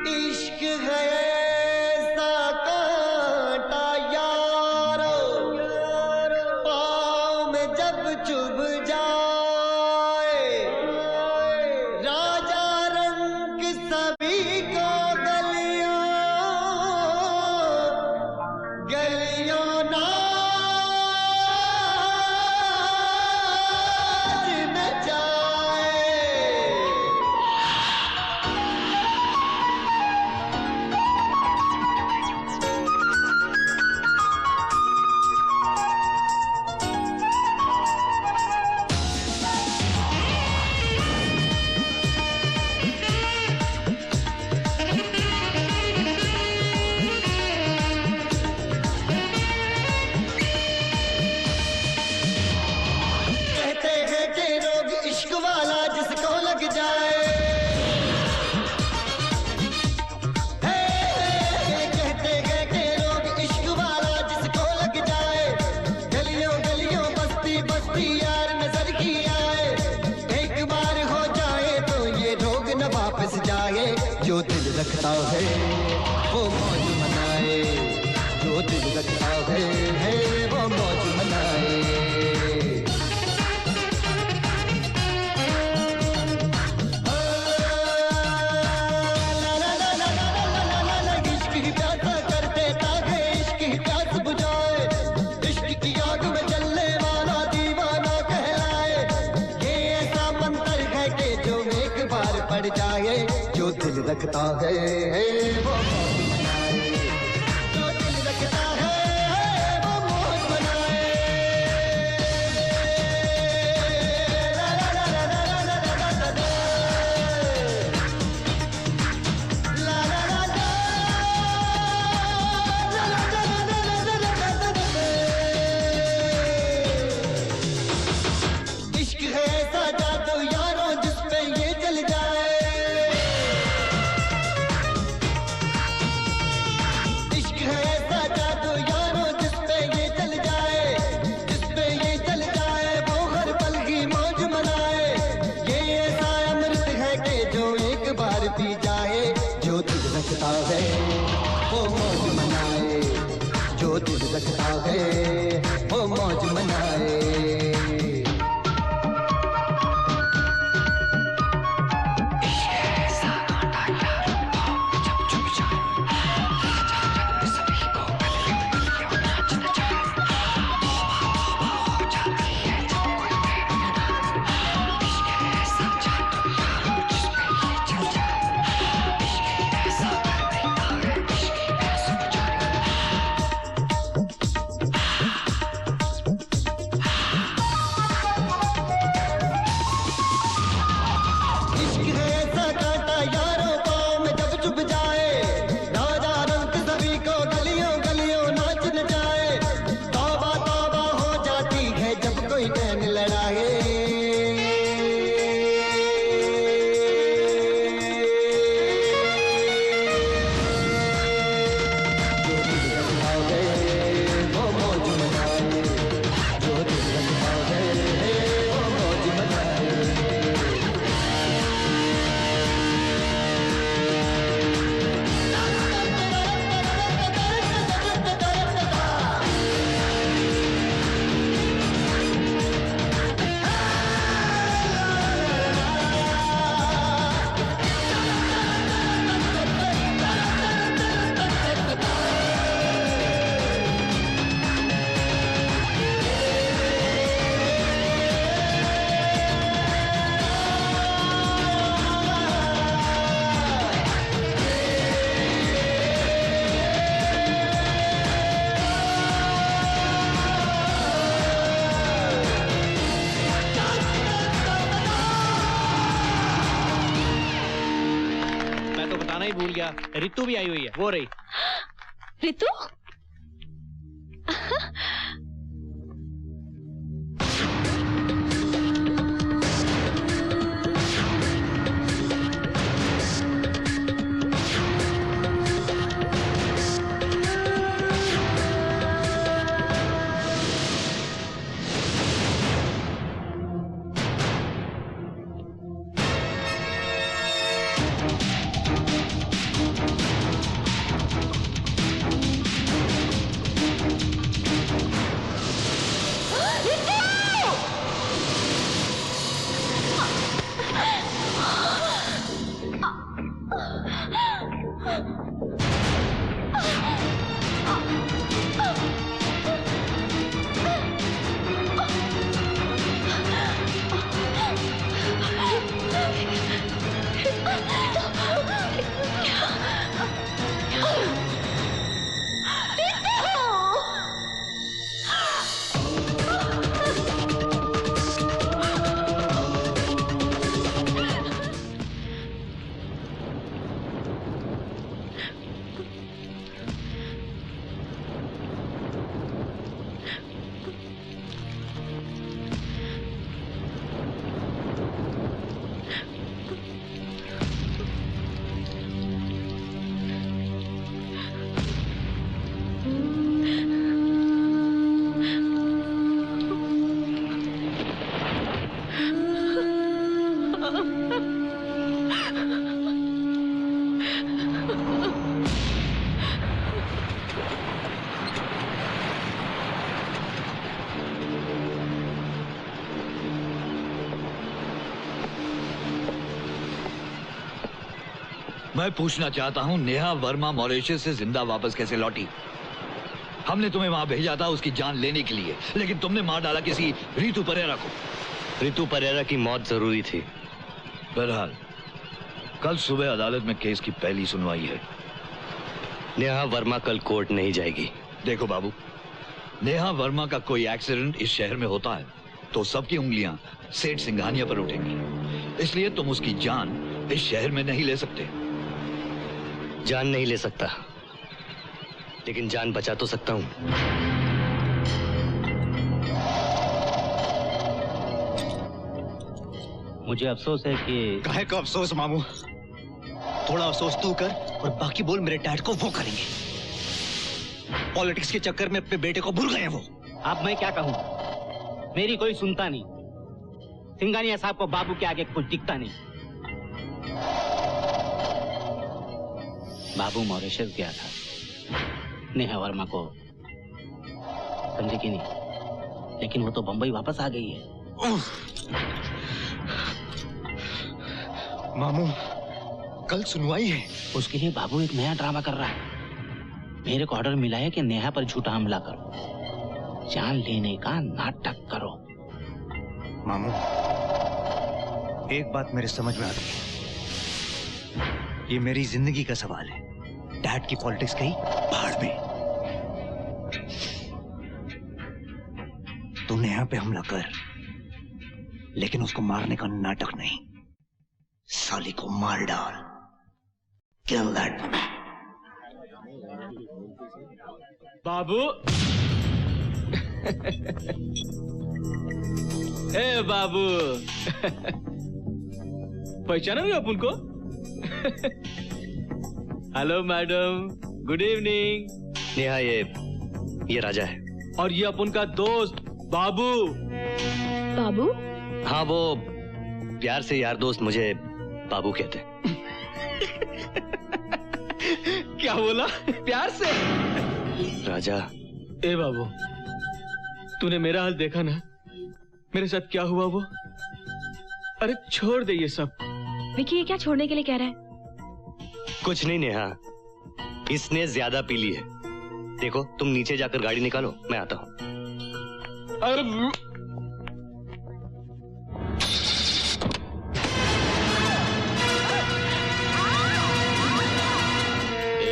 इश्क है ऐसा कांटा यारो, पाँव में जब चुभ जाए, राजा रंग सभी को गलियों गलियों नाच नचाए। कहते हैं कि रोग इश्क वाला जिसको लग जाए, कहते हैं कि रोग इश्क वाला जिसको लग जाए, गलियों गलियों बस्ती बस्ती यार नजर की आए। एक बार हो जाए तो ये रोग न वापस जाए। जो दिल रखता है वो मौज मनाए, जो दिल रखता है वो मौज मनाए। इश्क ही प्यासा कर देता है, इश्क ही प्यास बुझाए, इश्क की आग में जलने वाला दीवाना कहलाए। ये ऐसा मंत्र है कि जो एक बार पड़ जाए, जो दिल रखता है वो मौज मनाए, जो दिल रखता है वो मौज मनाए। ला ला ला ला ला ला ला ला ला ला। La la la la la la la la la la। इश्क है ऐसा जादू यारों जिसको दिल रखता है वो मौज मनाए। भूल गया, रितु भी आई हुई है, वो रही। रितु? मैं पूछना चाहता हूँ, नेहा वर्मा मॉरिशस से जिंदा वापस कैसे लौटी? हमने तुम्हें वहां भेजा था उसकी जान लेने के लिए, लेकिन तुमने मार डाला किसी रितु परेरा को। रितु परेरा की मौत जरूरी थी। बहरहाल कल सुबह अदालत में केस की पहली सुनवाई है। नेहा वर्मा कल कोर्ट नहीं जाएगी। देखो बाबू, नेहा वर्मा का कोई एक्सीडेंट इस शहर में होता है तो सबकी उंगलियां सेठ सिंघानिया पर उठेंगी, इसलिए तुम उसकी जान इस शहर में नहीं ले सकते। जान नहीं ले सकता, लेकिन जान बचा तो सकता हूं। मुझे अफसोस है कि काहे का अफसोस मामू? थोड़ा अफसोस तू कर और बाकी बोल मेरे डैड को वो करेंगे। पॉलिटिक्स के चक्कर में अपने बेटे को भूल गए वो। अब मैं क्या कहूं? मेरी कोई सुनता नहीं। सिंघानिया साहब को बाबू के आगे कुछ दिखता नहीं। बाबू मॉरिशस गया था नेहा वर्मा को समझे कि नहीं? लेकिन वो तो बंबई वापस आ गई है। मामू, कल सुनवाई है। उसके लिए बाबू एक नया ड्रामा कर रहा है। मेरे को ऑर्डर मिला है कि नेहा पर झूठा हमला करो, जान लेने का नाटक करो। मामू, एक बात मेरे समझ में आती है, ये मेरी जिंदगी का सवाल है। डैड की पॉलिटिक्स गई भाड़ में। तू नेहा पे हमला कर, लेकिन उसको मारने का नाटक नहीं, साली को मार डाल। Kill that. बाबू ए बाबू पहचाना नहीं अपन को? Hello madam, good evening. Neha, ये राजा है। और ये अपन का दोस्त बाबू। बाबू? हाँ, वो प्यार से यार दोस्त मुझे बाबू कहते हैं। क्या बोला? प्यार से? राजा। ए बाबू, तूने मेरा हाल देखा ना, मेरे साथ क्या हुआ वो? अरे छोड़ दे ये सब। विकी, ये क्या छोड़ने के लिए कह रहा है? कुछ नहीं नेहा, इसने ज्यादा पी ली है। देखो, तुम नीचे जाकर गाड़ी निकालो, मैं आता हूँ। अरे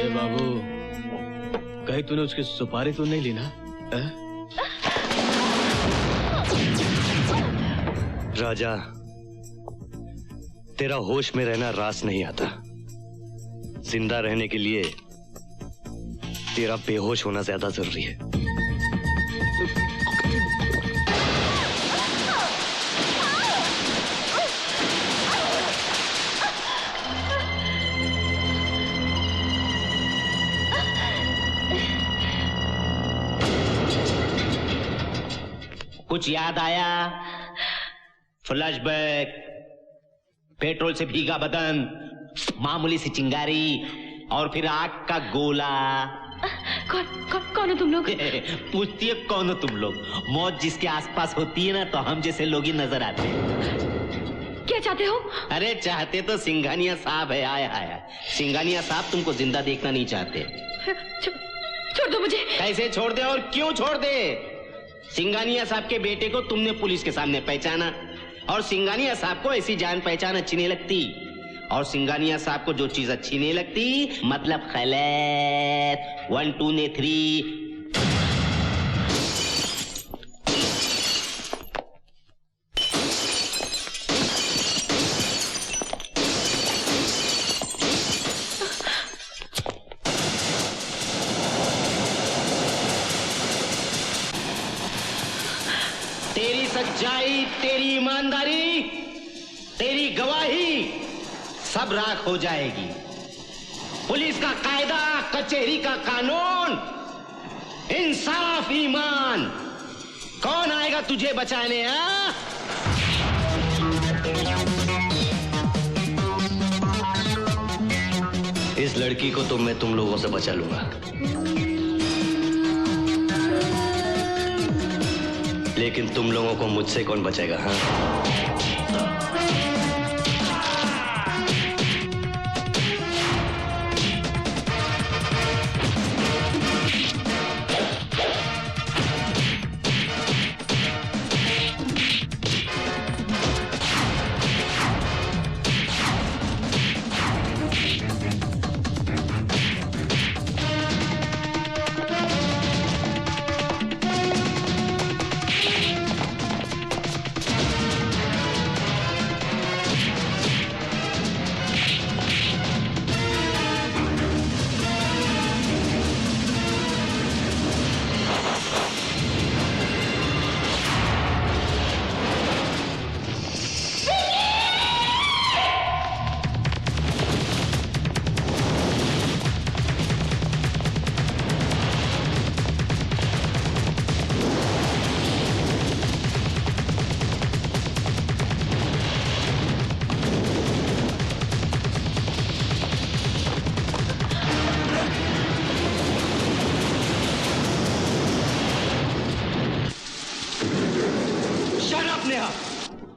बाबू, कहीं तूने उसकी सुपारी तो नहीं ली ना? राजा, तेरा होश में रहना रास नहीं आता। जिंदा रहने के लिए तेरा बेहोश होना ज्यादा जरूरी है। कुछ याद आया? फ्लैशबैक, पेट्रोल से भीगा बदन, मामूली सी चिंगारी और फिर आग का गोला। कौन हो तुम लोग? पूछती है कौन हो तुम लोग? मौत जिसके आसपास होती है ना, तो हम जैसे लोग ही नजर आते हैं। क्या चाहते हो? अरे चाहते तो सिंघानिया साहब है। आया सिंघानिया साहब तुमको जिंदा देखना नहीं चाहते। छोड़ दो मुझे। कैसे छोड़ दे और क्यों छोड़ दे? सिंघानिया साहब के बेटे को तुमने पुलिस के सामने पहचाना, और सिंघानिया साहब को ऐसी जान पहचान अच्छी नहीं लगती, और सिंघानिया साहब को जो चीज अच्छी नहीं लगती, मतलब खैलत 1 2 ने 3। तेरी सच्चाई, तेरी ईमानदारी, तेरी गवाही सब राख हो जाएगी। पुलिस का कायदा, कचहरी का कानून, इंसाफ, ईमान, कौन आएगा तुझे बचाने? इस लड़की को तो मैं तुम लोगों से बचा लूंगा, लेकिन तुम लोगों को मुझसे कौन बचाएगा? हाँ,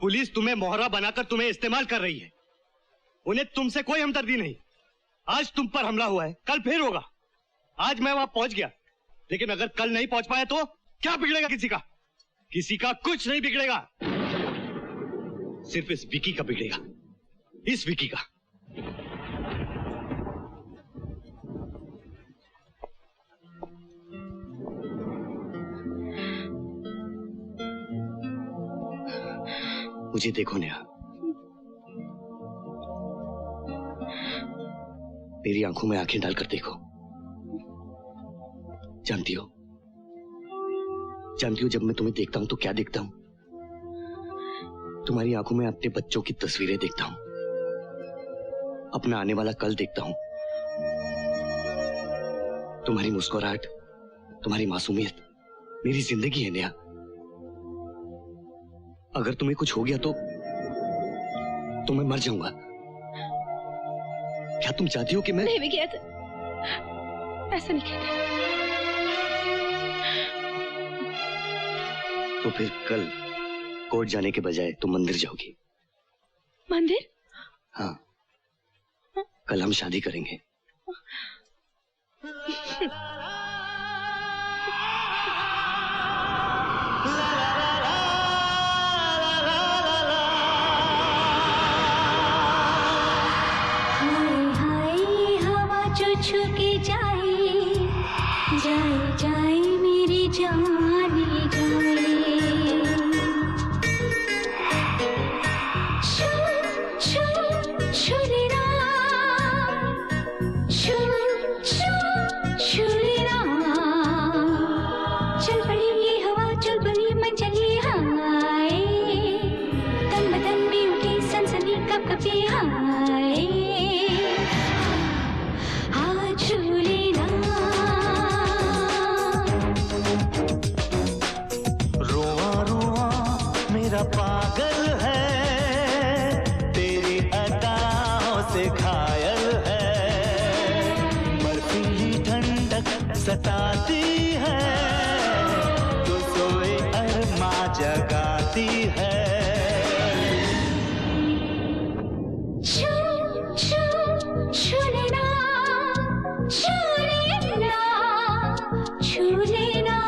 पुलिस तुम्हें मोहरा बनाकर तुम्हें इस्तेमाल कर रही है। उन्हें तुमसे कोई हमदर्दी नहीं। आज तुम पर हमला हुआ है, कल फिर होगा। आज मैं वहां पहुंच गया, लेकिन अगर कल नहीं पहुंच पाया तो क्या बिगड़ेगा किसी का? किसी का कुछ नहीं बिगड़ेगा, सिर्फ इस विकी का बिगड़ेगा, इस विकी का। मुझे देखो नेहा, मेरी आंखों में आंखें डालकर देखो। जानती हो जब मैं तुम्हें देखता हूं तो क्या देखता हूं? तुम्हारी आंखों में अपने बच्चों की तस्वीरें देखता हूं, अपना आने वाला कल देखता हूं। तुम्हारी मुस्कुराहट, तुम्हारी मासूमियत मेरी जिंदगी है नेहा। अगर तुम्हें कुछ हो गया तो मैं मर जाऊंगा। क्या तुम चाहती हो कि मैं? नहीं भी किया था, ऐसा नहीं कहते। तो फिर कल कोर्ट जाने के बजाय तुम मंदिर जाओगी। मंदिर? हाँ, कल हम शादी करेंगे। छू के जाए जाए जाए मेरी जाने जाए। छू छू छू लेना, छू छू छू लेना। चल पड़ी ये हवा, चल पड़ी मन चली हाय। तन बदन में उठी सनसनी कब कभी हाय। पागल है तेरी अदाओं से घायल है। बर्फीली ठंडक सताती है तो सोए अरमा जगाती है। छू छू छू लेना, छू लेना, छू लेना।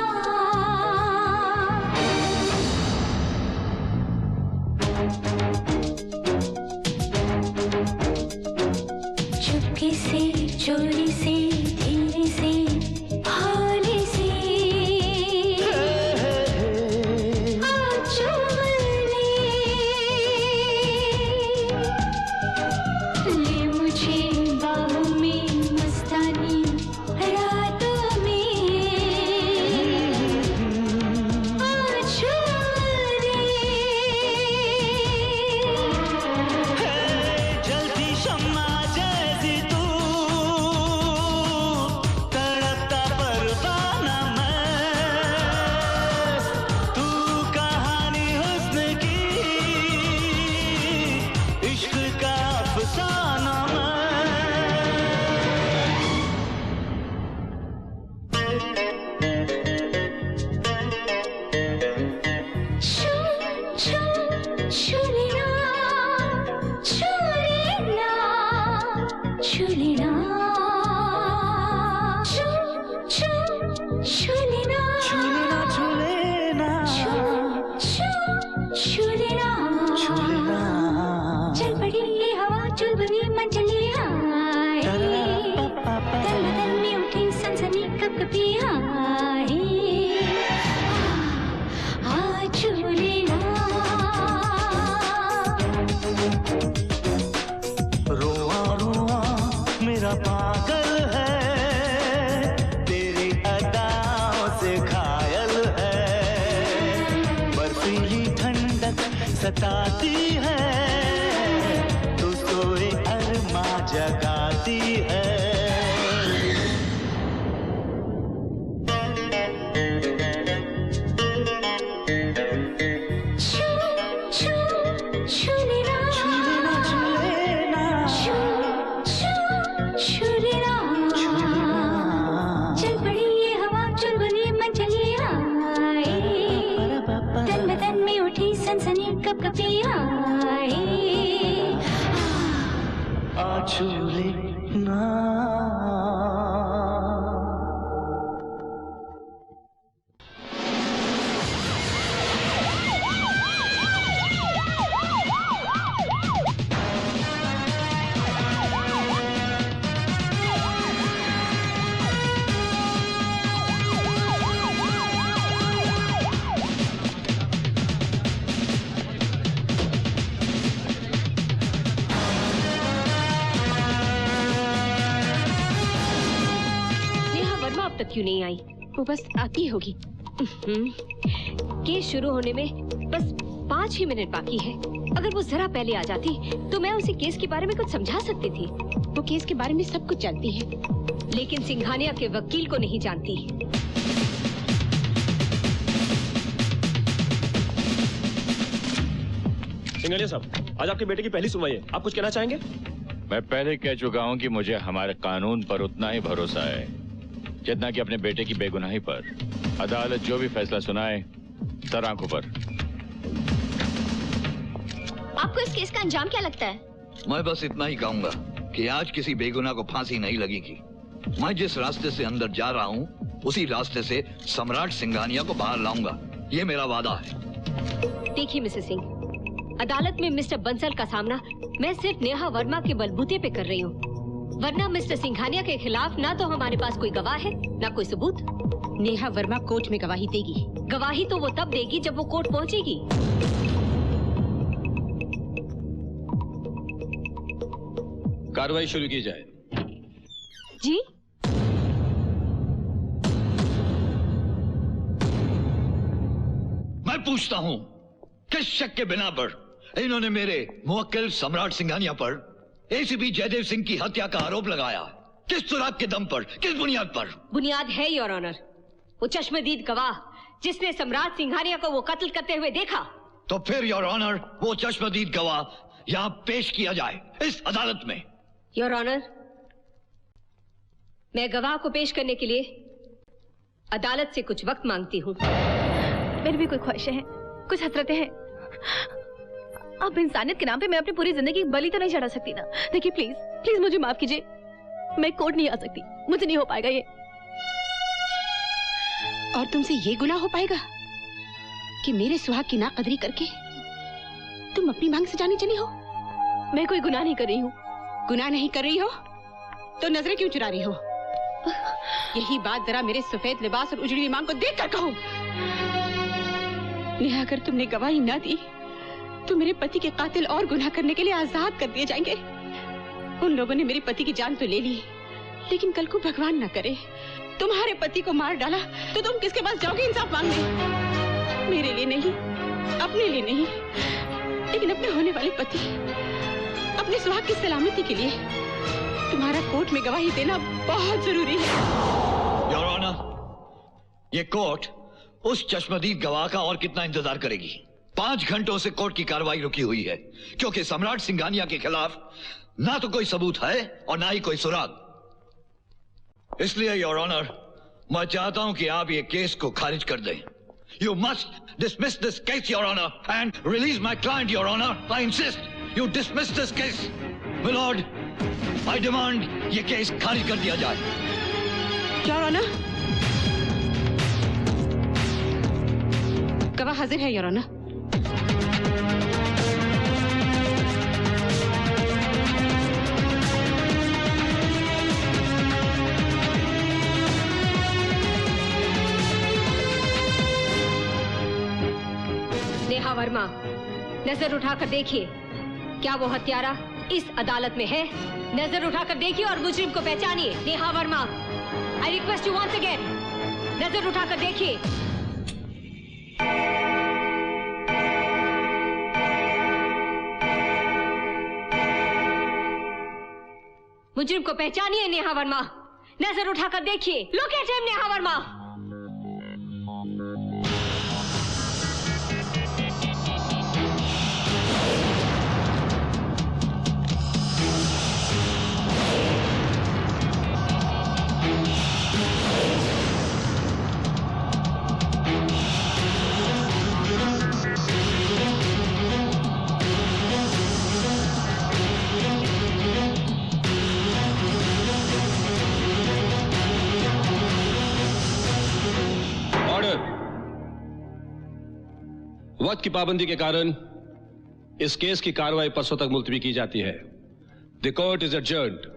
चुपके से, चोरी से, धीरे से, हौले से ले मुझे बाहों में मस्तानी रातों में जल्दी शम्मा जैसी तू, तड़पता परवाना मैं। तू कहानी हुस्न की, इश्क का अफसाना छू छू छू लेना, छू लेना, छू लेना। छू छू छू लेना, छू लेना, छू लेना, छू छू छू लेना। चल पड़ी ये हवा, चल बनी मन चली हाय। तन बदन में उठी सनसनी कब कभी हाय। छू लेना। रोआ रोआ मेरा पागल है तेरी अदाओं से घायल है। बर्फीली ठंडक सताती है तो सोए अरमा जगाती है। छू छू छू लेना, छू लेना, छू लेना, छू छू छू लेना। चल पड़ी ये हवा, चल बनी मन चली हाय। तन बदन में उठी सनसनी कब कभी तक क्यों नहीं आई? वो बस आती होगी। केस शुरू होने में बस 5 ही मिनट बाकी है। अगर वो जरा पहले आ जाती तो मैं उसे केस के बारे में कुछ समझा सकती थी। वो केस के बारे में सब कुछ जानती है, लेकिन सिंघानिया के वकील को नहीं जानती। सिंघानिया साहब, आज आपके बेटे की पहली सुनवाई है, आप कुछ कहना चाहेंगे? मैं पहले कह चुका हूं कि मुझे हमारे कानून पर उतना ही भरोसा है जितना कि अपने बेटे की बेगुनाही पर। अदालत जो भी फैसला सुनाए, सर आंखों पर। आपको इस केस का अंजाम क्या लगता है? मैं बस इतना ही कहूंगा कि आज किसी बेगुनाह को फांसी नहीं लगेगी। मैं जिस रास्ते से अंदर जा रहा हूँ उसी रास्ते से सम्राट सिंघानिया को बाहर लाऊंगा, ये मेरा वादा है। देखिए मिसेस सिंह, अदालत में मिस्टर बंसल का सामना मैं सिर्फ नेहा वर्मा के बलबूते पे कर रही हूँ, वरना मिस्टर सिंघानिया के खिलाफ ना तो हमारे पास कोई गवाह है ना कोई सबूत। नेहा वर्मा कोर्ट में गवाही देगी। गवाही तो वो तब देगी जब वो कोर्ट पहुंचेगी। कार्रवाई शुरू की जाए। जी? मैं पूछता हूँ, किस शक के बिना पर इन्होंने मेरे मुवक्किल सम्राट सिंघानिया पर एसीपी जयदेव सिंह की हत्या का आरोप लगाया? किस सुराग के दम पर, किस बुनियाद पर? बुनियाद है योर ऑनर, वो चश्मदीद गवाह जिसने सम्राट सिंघानिया को वो कत्ल करते हुए देखा। तो फिर योर ऑनर वो चश्मदीद गवाह यहाँ पेश किया जाए इस अदालत में। योर ऑनर, मैं गवाह को पेश करने के लिए अदालत से कुछ वक्त मांगती हूँ। मेरी भी कोई ख्वाहिशें हैं, कुछ हसरतें हैं। अब इंसानियत के नाम पे मैं अपनी पूरी जिंदगी बलि तो नहीं चढ़ा सकती ना। देखिए प्लीज प्लीज मुझे माफ कीजिए, मैं कोर्ट नहीं आ सकती, मुझे नहीं हो पाएगा ये। और तुमसे ये गुनाह हो पाएगा कि मेरे सुहाग की नाकदरी करके तुम अपनी मांग से जाने चली हो? मैं कोई गुनाह नहीं कर रही हूँ। गुनाह नहीं कर रही हो तो नजरें क्यों चुरा रही हो? यही बात जरा मेरे सफेद लिबास और उजड़ी मांग को देख कर कहो। नेहा, अगर तुमने गवाही ना दी तो मेरे पति के कातिल और गुनाह करने के लिए आजाद कर दिए जाएंगे। उन लोगों ने मेरे पति की जान तो ले ली, लेकिन कल को भगवान ना करे तुम्हारे पति को मार डाला तो तुम किसके पास जाओगे इंसाफ मांगने? मेरे लिए नहीं, अपने लिए नहीं, लेकिन अपने होने वाले पति, अपने सुहाग की सलामती के लिए तुम्हारा कोर्ट में गवाही देना बहुत जरूरी है। योर ऑनर, ये कोर्ट उस चश्मदीद गवाह का और कितना इंतजार करेगी? 5 घंटों से कोर्ट की कार्रवाई रुकी हुई है क्योंकि सम्राट सिंघानिया के खिलाफ ना तो कोई सबूत है और ना ही कोई सुराग। इसलिए योर ऑनर, मैं चाहता हूं कि आप ये केस को खारिज कर दें। You must dismiss this case your honour and release my client your honour. I insist you dismiss this case. My lord, I demand ये केस खारिज कर दिया जाए। योर ऑनर, गवाह हाजिर है योर ऑनर। नेहा वर्मा, नजर उठाकर देखिए, क्या वो हत्यारा इस अदालत में है? नजर उठाकर देखिए और मुजरिम को पहचानिए। Neha Verma, I request you once again, नजर उठाकर देखिए। मुजरिम को पहचानिए नेहा वर्मा, नजर उठाकर देखिए। Look at him Neha Verma. वक्त की पाबंदी के कारण इस केस की कार्रवाई परसों तक मुलतवी की जाती है। The court is adjourned.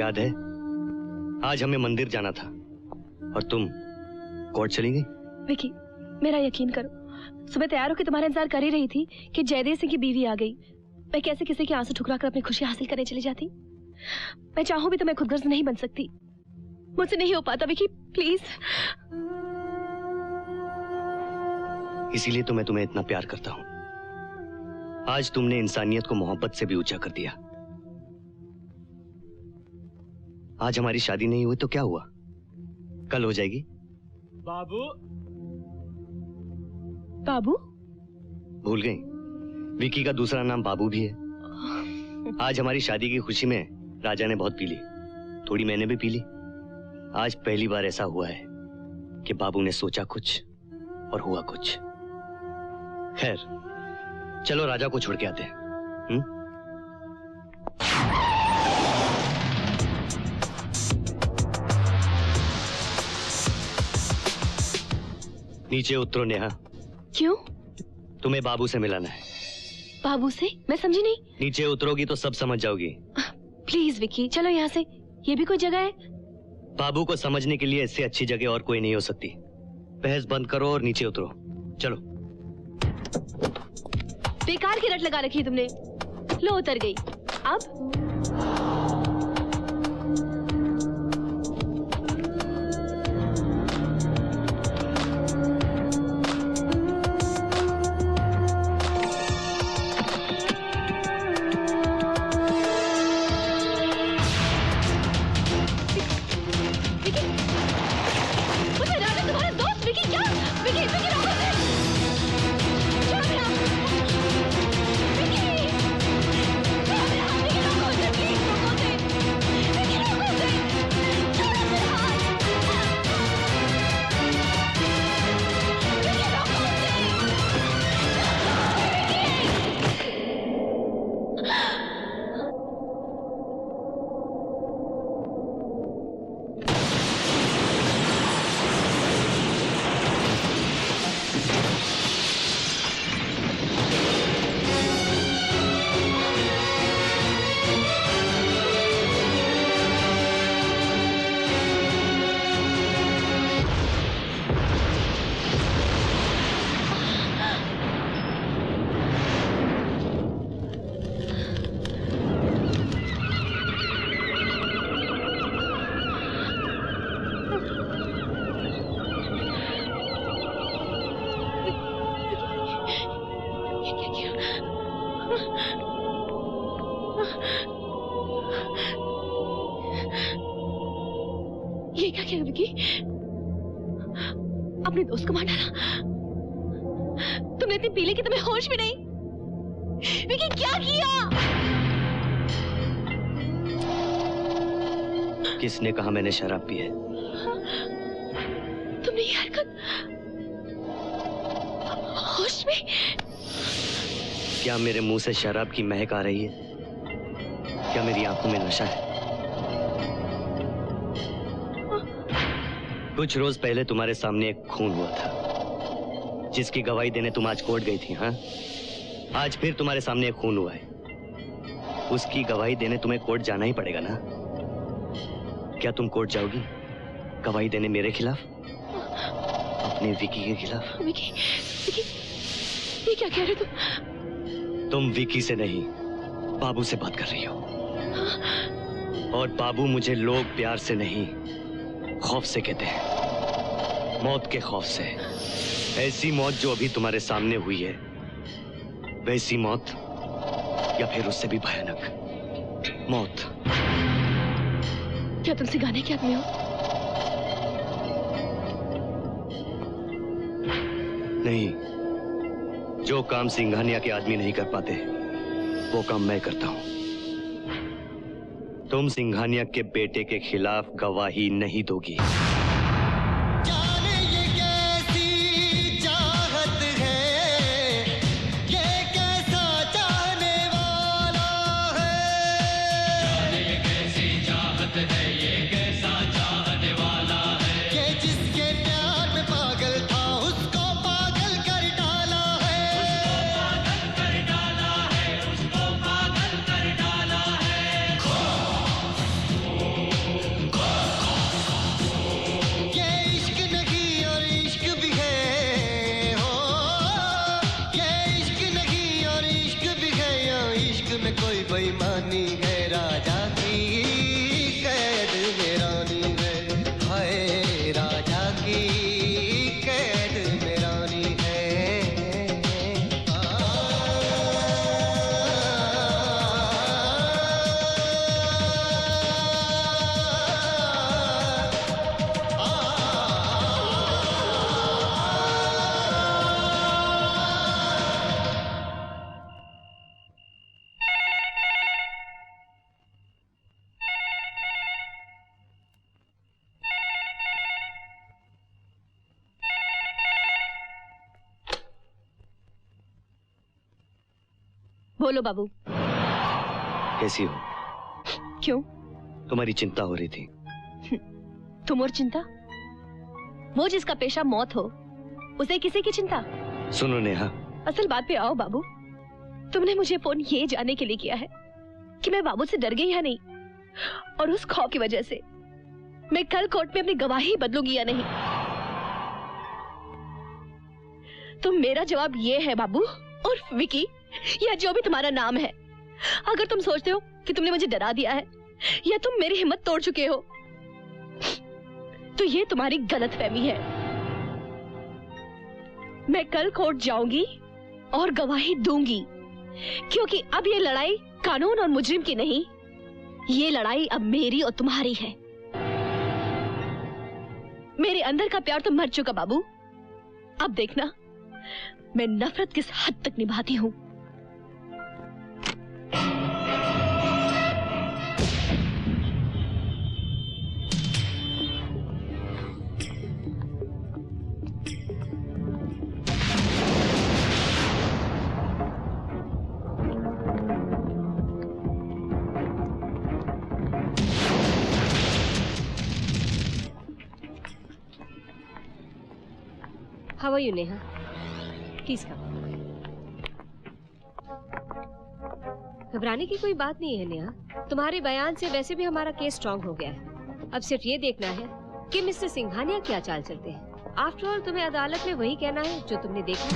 याद है आज हमें मंदिर जाना था और तुम कोर्ट चली गई। विकी, मेरा यकीन करो, सुबह तैयार होकर तुम्हारा इंतजार कर ही रही थी कि जयदेव सिंह की बीवी आ गई। मैं कैसे किसी के आंसू ठुकरा कर अपनी खुशी हासिल करने चली जाती। मैं चाहूं भी तो मैं खुदगर्ज नहीं बन सकती। मुझसे नहीं हो पाता विकी, प्लीज। इसीलिए तो मैं तुम्हें इतना प्यार करता हूं। आज तुमने इंसानियत को मोहब्बत से भी ऊंचा कर दिया। आज हमारी शादी नहीं हुई तो क्या हुआ, कल हो जाएगी। बाबू, बाबू भूल गई? विकी का दूसरा नाम बाबू भी है। आज हमारी शादी की खुशी में राजा ने बहुत पी ली, थोड़ी मैंने भी पी ली। आज पहली बार ऐसा हुआ है कि बाबू ने सोचा कुछ और हुआ कुछ। खैर चलो राजा को छोड़ के आते हैं। नीचे उतरो नेहा। क्यों? तुम्हें बाबू से मिलाना है। बाबू से? मैं समझी नहीं। नीचे उतरोगी तो सब समझ जाओगी। प्लीज विकी, चलो यहाँ से। ये भी कोई जगह है? बाबू को समझने के लिए इससे अच्छी जगह और कोई नहीं हो सकती। बहस बंद करो और नीचे उतरो। चलो। बेकार की रट लगा रखी है तुमने। लो उतर गई। अब ये क्या किया विकी? अपने दोस्त को मार डाला। तुमने इतनी पी ली कि तुम्हें होश भी नहीं। विकी क्या किया? किसने कहा मैंने शराब पी है? तुमने ये हरकत होश में? क्या मेरे मुंह से शराब की महक आ रही है? क्या मेरी आंखों में नशा है? कुछ रोज पहले तुम्हारे सामने एक खून हुआ था, जिसकी गवाही देने तुम आज कोर्ट गई थी। हाँ, आज फिर तुम्हारे सामने एक खून हुआ है, उसकी गवाही देने तुम्हें कोर्ट जाना ही पड़ेगा ना? क्या तुम कोर्ट जाओगी गवाही देने मेरे खिलाफ, अपने विकी के खिलाफ? विकी, विकी, ये क्या कह रहे हो तुम विकी से नहीं, बाबू से बात कर रही हो। और बाबू मुझे लोग प्यार से नहीं, खौफ से कहते हैं, मौत के खौफ से। ऐसी मौत जो अभी तुम्हारे सामने हुई है, वैसी मौत या फिर उससे भी भयानक मौत। क्या तुम सिखाने के आदमी हो? नहीं, जो काम सिंघानिया के आदमी नहीं कर पाते वो काम मैं करता हूं। तुम सिंघानिया के बेटे के खिलाफ गवाही नहीं दोगी। बोलो बाबू। कैसी हो? क्यों? तुम्हारी चिंता हो रही थी। तुम और चिंता? वो जिसका पेशा मौत हो उसे किसी की चिंता? सुनो नेहा, असल बात पे आओ बाबू। तुमने मुझे फोन ये जानने के लिए किया है कि मैं बाबू से डर गई या नहीं, और उस खौफ की वजह से मैं कल कोर्ट में अपनी गवाही बदलूंगी या नहीं। तो मेरा जवाब ये है बाबू, और विकी या जो भी तुम्हारा नाम है, अगर तुम सोचते हो कि तुमने मुझे डरा दिया है या तुम मेरी हिम्मत तोड़ चुके हो, तो ये तुम्हारी गलतफहमी है। मैं कल कोर्ट जाऊंगी और गवाही दूंगी, क्योंकि अब ये लड़ाई कानून और मुजरिम की नहीं, ये लड़ाई अब मेरी और तुम्हारी है। मेरे अंदर का प्यार तो मर चुका बाबू। अब देखना मैं नफरत किस हद तक निभाती हूं। How are you, Neha? Please come. घबराने की कोई बात नहीं है नेहा। तुम्हारे बयान से वैसे भी हमारा केस स्ट्रांग हो गया है। अब सिर्फ ये देखना है कि मिस्टर सिंघानिया क्या चाल चलते हैं। आफ्टर ऑल तुम्हें अदालत में वही कहना है जो तुमने देखा।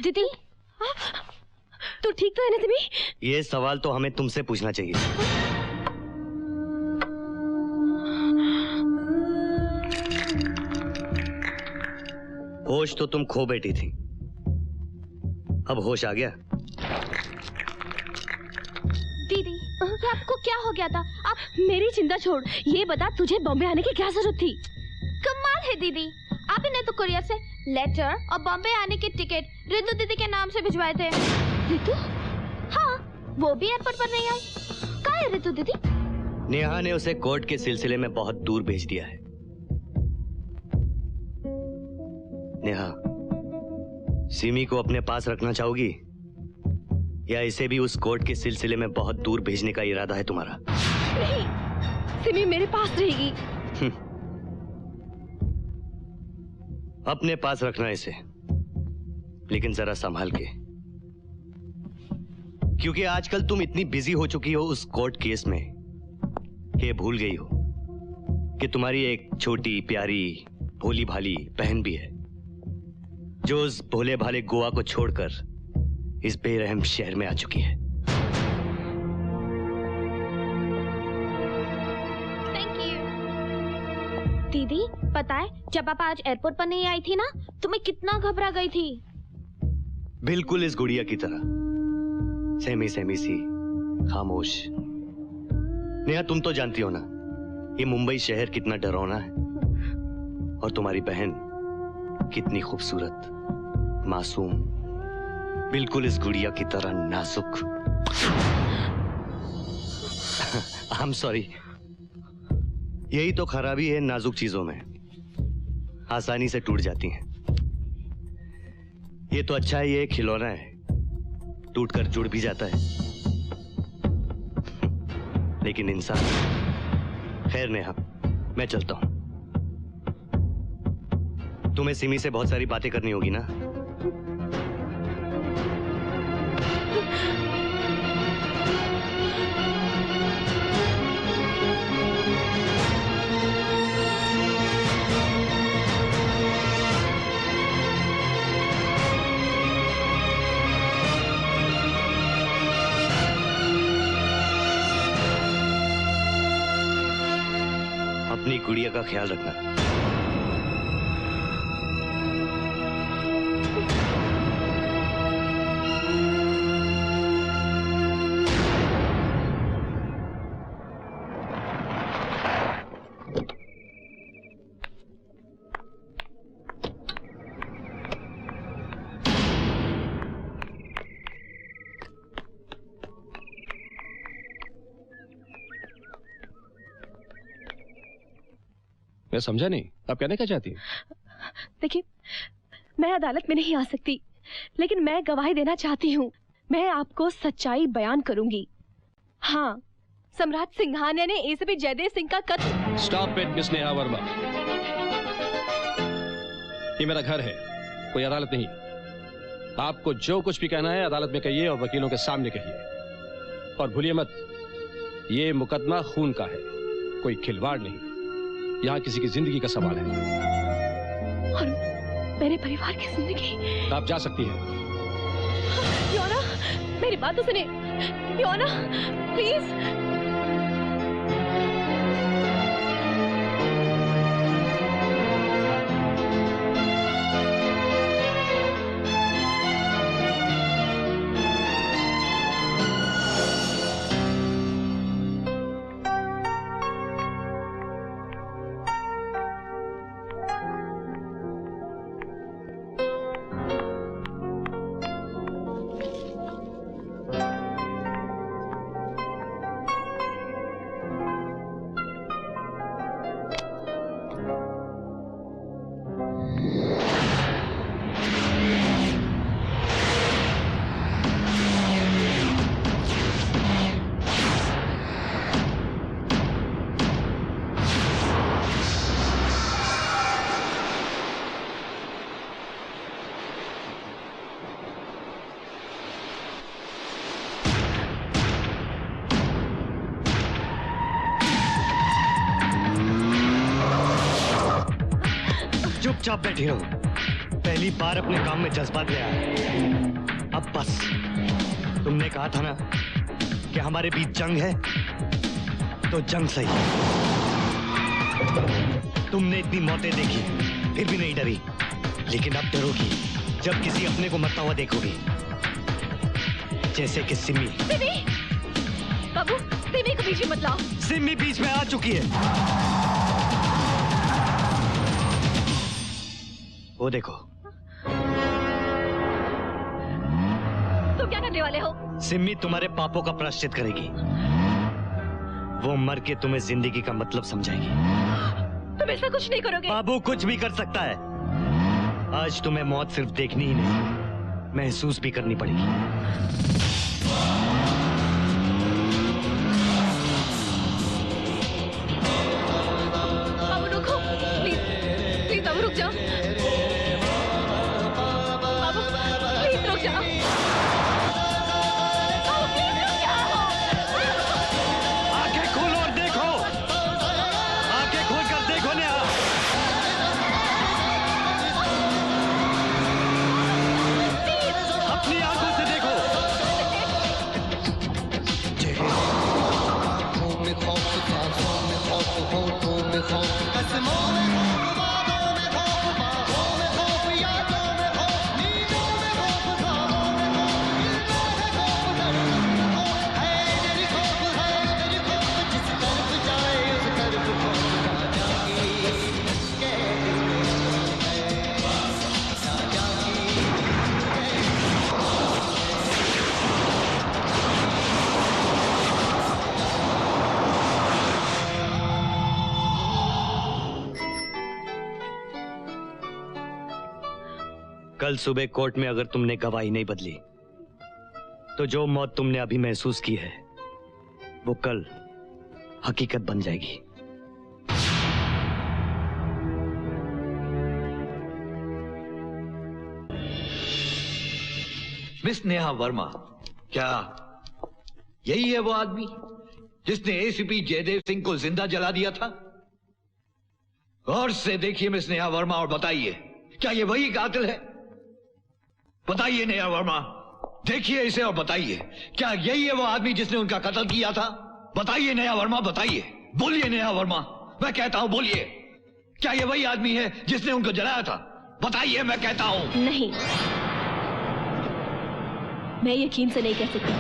दीदी, तू ठीक तो है ना सिमी? ये सवाल तो हमें तुमसे पूछना चाहिए। होश तो तुम खो बैठी थी, अब होश आ गया? दीदी, आपको क्या हो गया था? आप मेरी चिंता छोड़, ये बता तुझे बॉम्बे आने की क्या जरूरत थी? कमाल है दीदी, आपने तो कुरियर से लेटर और बॉम्बे आने की टिकट रितु दीदी के नाम से भिजवाए थे। रितु? हाँ, वो भी एयरपोर्ट पर नहीं आई। कहाँ है रितु दीदी? नेहा ने उसे कोर्ट के सिलसिले में बहुत दूर भेज दिया है। नेहा, सिमी को अपने पास रखना चाहोगी या इसे भी उस कोर्ट के सिलसिले में बहुत दूर भेजने का इरादा है तुम्हारा? नहीं, सिमी मेरे पास रहेगी। अपने पास रखना इसे, लेकिन जरा संभाल के, क्योंकि आजकल तुम इतनी बिजी हो चुकी हो उस कोर्ट केस में कि भूल गई हो कि तुम्हारी एक छोटी प्यारी भोली भाली बहन भी है, जो उस भोले भाले गोवा को छोड़कर इस बेरहम शहर में आ चुकी है। दीदी, पता है जब आप आज एयरपोर्ट पर नहीं आई थी ना, तो मैं कितना घबरा गई थी। बिल्कुल इस गुड़िया की तरह, सहमी सहमी सी, खामोश। नेहा, तुम तो जानती हो ना ये मुंबई शहर कितना डरावना है, और तुम्हारी बहन कितनी खूबसूरत, मासूम, बिल्कुल इस गुड़िया की तरह नाजुक। आई एम सॉरी, यही तो खराबी है नाजुक चीजों में, आसानी से टूट जाती हैं। ये तो अच्छा है, ये खिलौना है, टूटकर जुड़ भी जाता है, लेकिन इंसान। खैर नेहा, मैं चलता हूं। तुम्हें सिमी से बहुत सारी बातें करनी होगी ना? गुड़िया का ख्याल रखना। मैं समझा नहीं, आप कहने क्या चाहती हैं? देखिए, मैं अदालत में नहीं आ सकती, लेकिन मैं गवाही देना चाहती हूँ। मैं आपको सच्चाई बयान करूंगी। हाँ, सम्राट सिंघानिया ने एसीपी जयदेव सिंह का कत्ल। Stop it miss Neha Verma. ये मेरा घर है, कोई अदालत नहीं। आपको जो कुछ भी कहना है अदालत में कहिए और वकीलों के सामने कहिए। और भूलिए मत, ये मुकदमा खून का है, कोई खिलवाड़ नहीं। यहाँ किसी की जिंदगी का सवाल है। और मेरे परिवार की जिंदगी। आप जा सकती हैं। योना, मेरी बात तो सुने। योना, प्लीज। चुपचाप बैठी रहो। पहली बार अपने काम में जज्बात ले आया। अब बस। तुमने कहा था ना कि हमारे बीच जंग है, तो जंग सही। तुमने इतनी मौतें देखी फिर भी नहीं डरी, लेकिन अब डरोगी जब किसी अपने को मरता हुआ देखोगी, जैसे कि सिमी। सिमी! बाबू, सिमी को बीच में मत लाओ। सिमी बीच में आ चुकी है। वो देखो। तुम क्या करने वाले हो? सिमी तुम्हारे पापों का प्रायश्चित करेगी। वो मर के तुम्हें जिंदगी का मतलब समझाएगी। तुम ऐसा कुछ नहीं करोगे। बाबू कुछ भी कर सकता है। आज तुम्हें मौत सिर्फ देखनी ही नहीं, महसूस भी करनी पड़ेगी। बाबू रुको, प्लीज, प्लीज बाबू रुक जाओ। बाबू प्लीज रुक जाओ। बाबू प्लीज रुक जाओ। आंखें खोलो और देखो। आंखें खोलकर देखो नेहा। अपनी आंखों से देखो। कल सुबह कोर्ट में अगर तुमने गवाही नहीं बदली, तो जो मौत तुमने अभी महसूस की है, वो कल हकीकत बन जाएगी। मिस नेहा वर्मा, क्या यही है वो आदमी जिसने एसीपी जयदेव सिंह को जिंदा जला दिया था? गौर से देखिए मिस नेहा वर्मा और बताइए, क्या ये वही कातिल है? बताइए नेहा वर्मा, देखिए इसे और बताइए, क्या यही है वो आदमी जिसने उनका कत्ल किया था? बताइए नेहा वर्मा, बताइए, बोलिए नेहा वर्मा, मैं कहता हूं बोलिए, क्या ये वही आदमी है जिसने उनको जलाया था? बताइए, मैं कहता हूं। नहीं, मैं यकीन से नहीं कह सकती।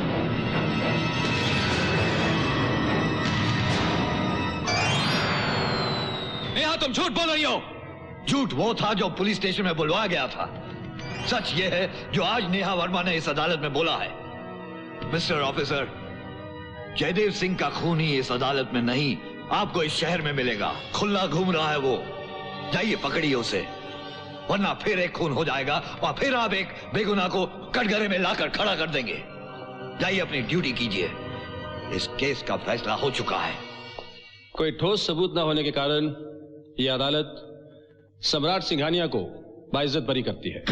नेहा, तुम झूठ बोल रही हो। झूठ वो था जो पुलिस स्टेशन में बुलवाया गया था। सच ये है जो आज नेहा वर्मा ने इस अदालत में बोला है। मिस्टर ऑफिसर, जयदेव सिंह का खून ही इस अदालत में नहीं, आपको इस शहर में मिलेगा। खुला घूम रहा है वो। जाइए, पकड़िए उसे, वरना फिर एक खून हो जाएगा और फिर आप एक बेगुनाह को कटघरे में लाकर खड़ा कर देंगे। जाइए, अपनी ड्यूटी कीजिए। इस केस का फैसला हो चुका है। कोई ठोस सबूत न होने के कारण यह अदालत सम्राट सिंघानिया को बाइज्जत बरी करती है।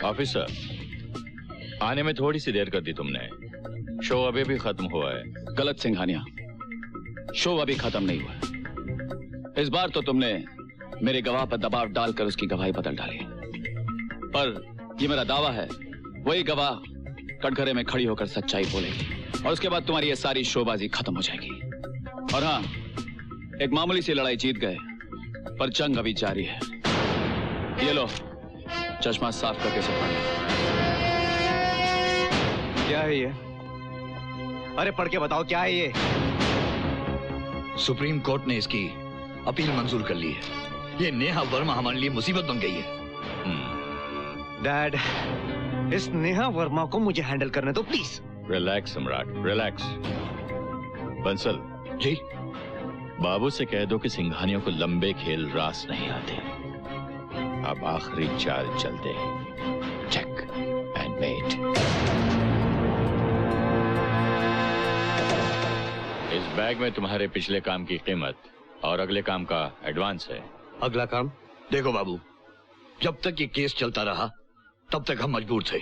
ऑफिसर, आने में थोड़ी सी देर कर दी तुमने। शो अभी भी खत्म हुआ है। गलत सिंघानिया, शो अभी खत्म नहीं हुआ। इस बार तो तुमने मेरे गवाह पर दबाव डालकर उसकी गवाही बदल डाली, पर ये मेरा दावा है वही गवाह कटघरे में खड़ी होकर सच्चाई बोलेगी और उसके बाद तुम्हारी ये सारी शोबाजी खत्म हो जाएगी। और हाँ, एक मामूली सी लड़ाई जीत गए, पर जंग अभी जारी है। ये लो, चश्मा साफ करके से पढ़। क्या है ये? अरे पढ़ के बताओ क्या है ये? सुप्रीम कोर्ट ने इसकी अपील मंजूर कर ली है। ये नेहा वर्मा हमारे लिए मुसीबत बन गई है। डैड, इस नेहा वर्मा को मुझे हैंडल करने दो प्लीज। रिलैक्स सम्राट, रिलैक्स। बंसल जी, बाबू से कह दो कि सिंघानियों को लंबे खेल रास नहीं आते। अब आखिरी चाल चलते हैं। Check and wait. इस बैग में तुम्हारे पिछले काम की कीमत और अगले काम का एडवांस है। अगला काम? देखो बाबू, जब तक ये केस चलता रहा तब तक हम मजबूर थे,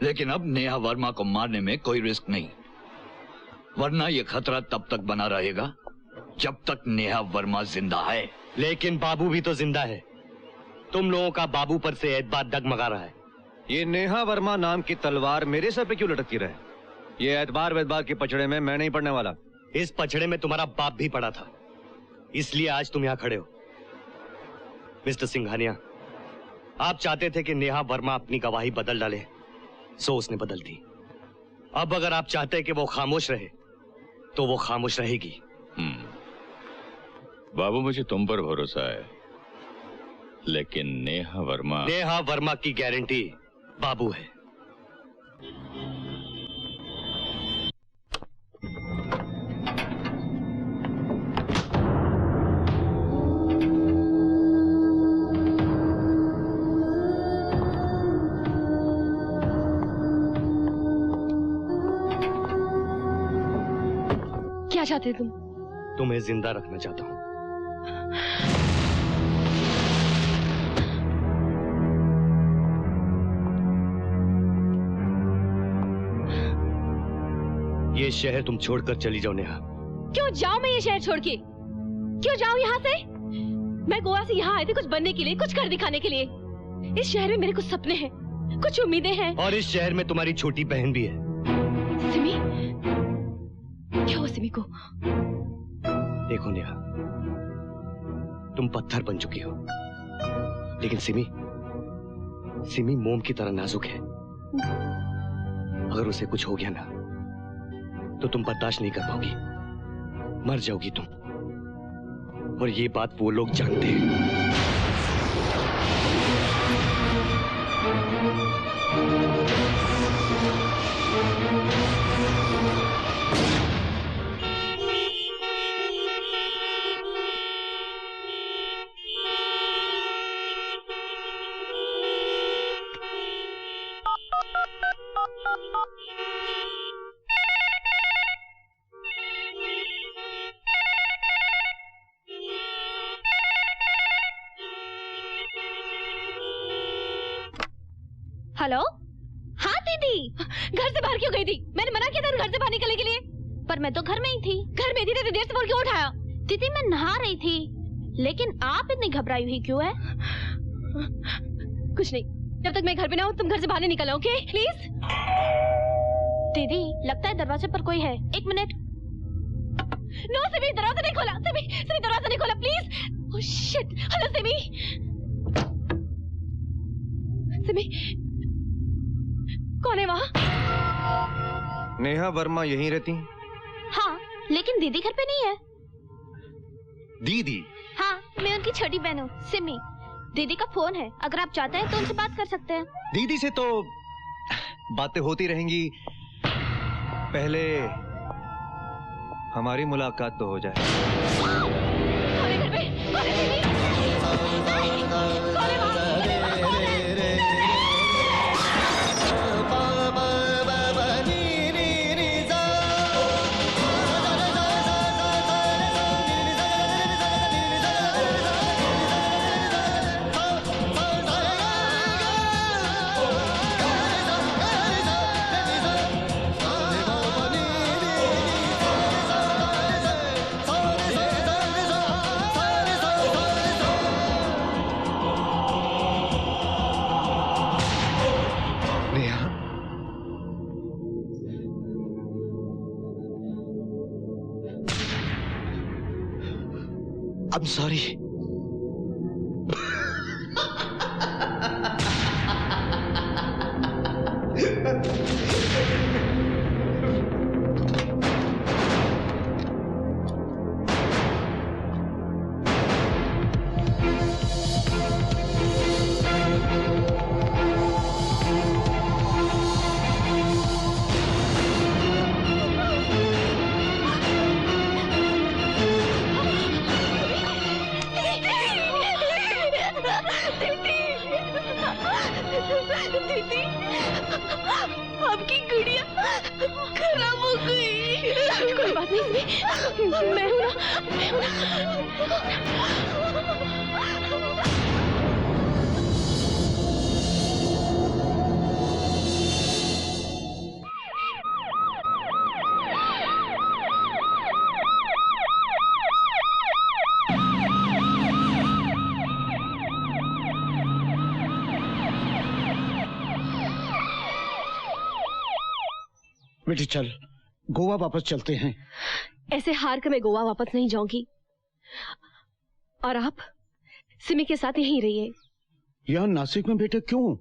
लेकिन अब नेहा वर्मा को मारने में कोई रिस्क नहीं, वरना ये खतरा तब तक बना रहेगा जब तक नेहा वर्मा जिंदा है। लेकिन बाबू भी तो जिंदा है। तुम लोगों का बाबू पर से एतबार डगमगा रहा है। ये नेहा वर्मा नाम की तलवार मेरे सर पे क्यों लटकती रहे? ये एतबार वेतबार के पचड़े में मैं नहीं पड़ने वाला। इस पचड़े में तुम्हारा बाप भी पड़ा था, इसलिए आज तुम यहां खड़े हो। मिस्टर सिंघानिया, आप चाहते थे कि नेहा वर्मा अपनी गवाही बदल डाले, सो उसने बदल दी। अब अगर आप चाहते हैं कि वो खामोश रहे तो वो खामोश रहेगी। बाबू, मुझे तुम पर भरोसा है, लेकिन नेहा वर्मा की गारंटी बाबू है। क्या चाहते हो तुम? तुम्हें जिंदा रखना चाहता हूं। ये शहर तुम छोड़कर चली जाओ नेहा। क्यों जाऊं मैं ये शहर छोड़ के? क्यों जाऊं यहाँ से? मैं गोवा से यहाँ आई थी कुछ बनने के लिए, कुछ कर दिखाने के लिए। इस शहर में मेरे कुछ सपने हैं, कुछ उम्मीदें हैं। और इस शहर में तुम्हारी छोटी बहन भी है। सिमी, क्या हुआ सिमी को? देखो नेहा, तुम पत्थर बन चुकी हो, लेकिन सिमी मोम की तरह नाजुक है। अगर उसे कुछ हो गया ना तो तुम बर्दाश्त नहीं कर पाओगी, मर जाओगी तुम। और ये बात वो लोग जानते हैं। हेलो? हाँ दीदी, घर से बाहर क्यों गई थी? मैंने मना किया था घर से बाहर निकलने के लिए। पर मैं तो घर में ही थी। घर में थी तो देर से फोन क्यों उठाया? दीदी मैं नहा रही थी। लेकिन आप इतनी घबराई हुई क्यों है? कुछ नहीं, जब तक मैं घर पे ना हूँ तुम घर से बाहर नहीं निकलो, ओके? प्लीज। दीदी लगता है दरवाजे पर कोई है, 1 मिनट। नो सिमी, दरवाजा नहीं खोला। सिमी दरवाजा नहीं खोला please. Oh shit. Hello Simi. कौन है वहाँ? नेहा वर्मा यहीं रहती हैं? हाँ, लेकिन दीदी घर पे नहीं है। दीदी? हाँ, मैं उनकी छोटी बहन हूँ, सिमी। दीदी का फोन है, अगर आप चाहते हैं तो उनसे बात कर सकते हैं। दीदी से तो बातें होती रहेंगी, पहले हमारी मुलाकात तो हो जाए। कौन है घर पे? कौन है सिमी? कौन है वहाँ? I'm sorry. दीदी, आपकी गुड़िया खराब हो गई। कोई बात नहीं, मैं हूं ना, मैं हूं ना। बेटी चल, गोवा वापस चलते हैं। ऐसे हार कर मैं गोवा वापस नहीं जाऊंगी। और आप सिमी के साथ यहीं रहिए। यहाँ नासिक में बेटे क्यों?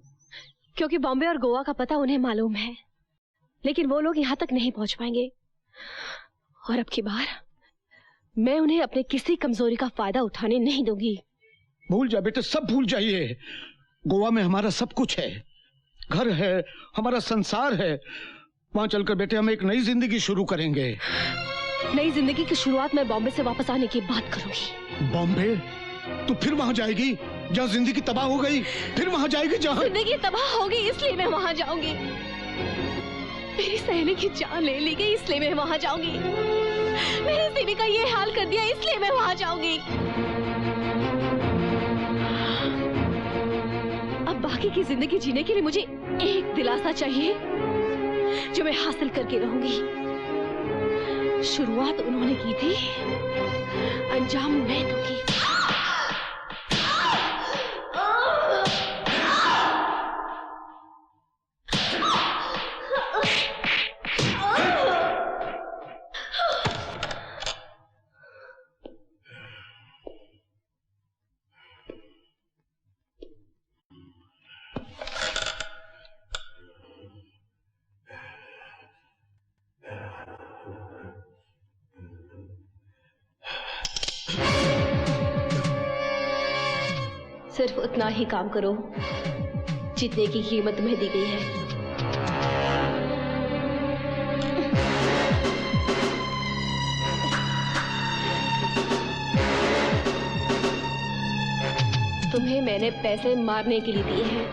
क्योंकि बॉम्बे और गोवा का पता उन्हें मालूम है, लेकिन वो लोग यहाँ तक नहीं पहुंच पाएंगे। और अब की बार मैं उन्हें अपने किसी कमजोरी का फायदा उठाने नहीं दूंगी। भूल जा बेटे, सब भूल जाइए। गोवा में हमारा सब कुछ है, घर है, हमारा संसार है। वहां चलकर बेटे हम एक नई जिंदगी शुरू करेंगे। नई जिंदगी की शुरुआत मैं बॉम्बे से वापस आने की बात करूंगी। बॉम्बे? तू फिर वहां जाएगी जहाँ जिंदगी तबाह हो गई? फिर वहां जाएगी जहाँ जिंदगी तबाह हो गई इसलिए मैं वहां जाऊंगी। मेरी सहेली की जान ले ली गई इसलिए मैं वहां जाऊंगी। मेरे सिमी का ये हाल कर दिया इसलिए मैं वहां जाऊंगी। अब बाकी की जिंदगी जीने के लिए मुझे एक दिलासा चाहिए जो मैं हासिल करके रहूंगी। शुरुआत उन्होंने की थी, अंजाम मैं दूंगी। सिर्फ उतना ही काम करो जितने की कीमत तुम्हें दी गई है। तुम्हें मैंने पैसे मारने के लिए दिए हैं,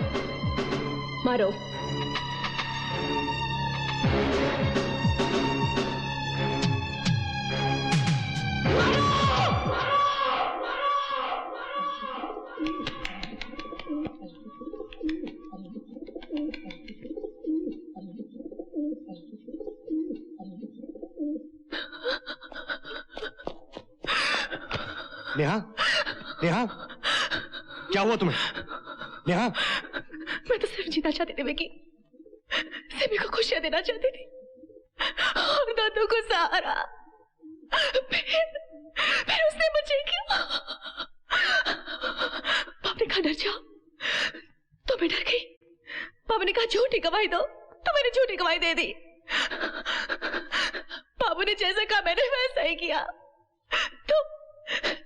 मारो। नेहा, नेहा, क्या हुआ तुम्हें? नेहा, मैं तो सिर्फ जीना चाहती थी विकी, सिमी को खुशियां देना चाहती थी और दादू को सहारा। फिर उसने मुझे क्या? पापा ने कहा डर जाओ, तो मैं डर गई। पापा ने कहा झूठी गवाही दो, तो मैंने झूठी गवाही दे दी। पापा ने जैसा कहा मैंने वैसा ही किया।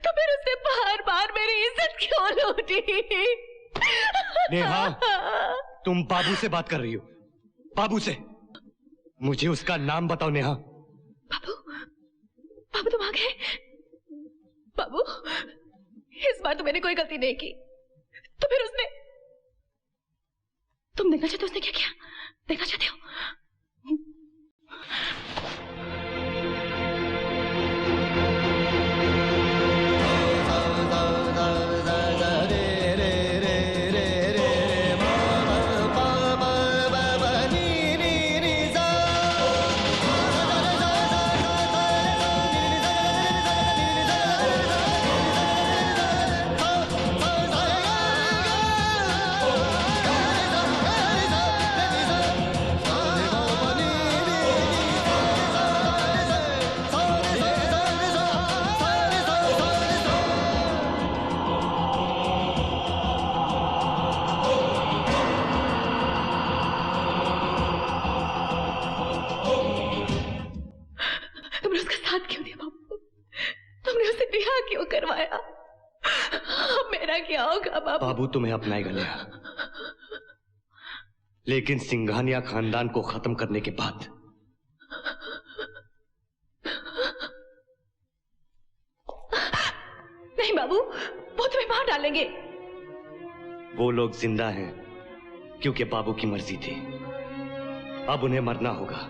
तो फिर उसने बार बार मेरी इज्जत क्यों लूटी? नेहा, तुम बाबू से बात कर रही हो? बाबू से? मुझे उसका नाम बताओ नेहा। बाबू, बाबू तुम आ गए? बाबू, इस बार तो मैंने कोई गलती नहीं की। तो फिर उसने, तुम देखना चाहते हो उसने क्या किया? देखना चाहते हो? बाबू तुम्हें अपनाएगा नेहा, लेकिन सिंघानिया खानदान को खत्म करने के बाद नहीं बाबू, वो तुम्हें मार डालेंगे। वो लोग जिंदा हैं क्योंकि बाबू की मर्जी थी। अब उन्हें मरना होगा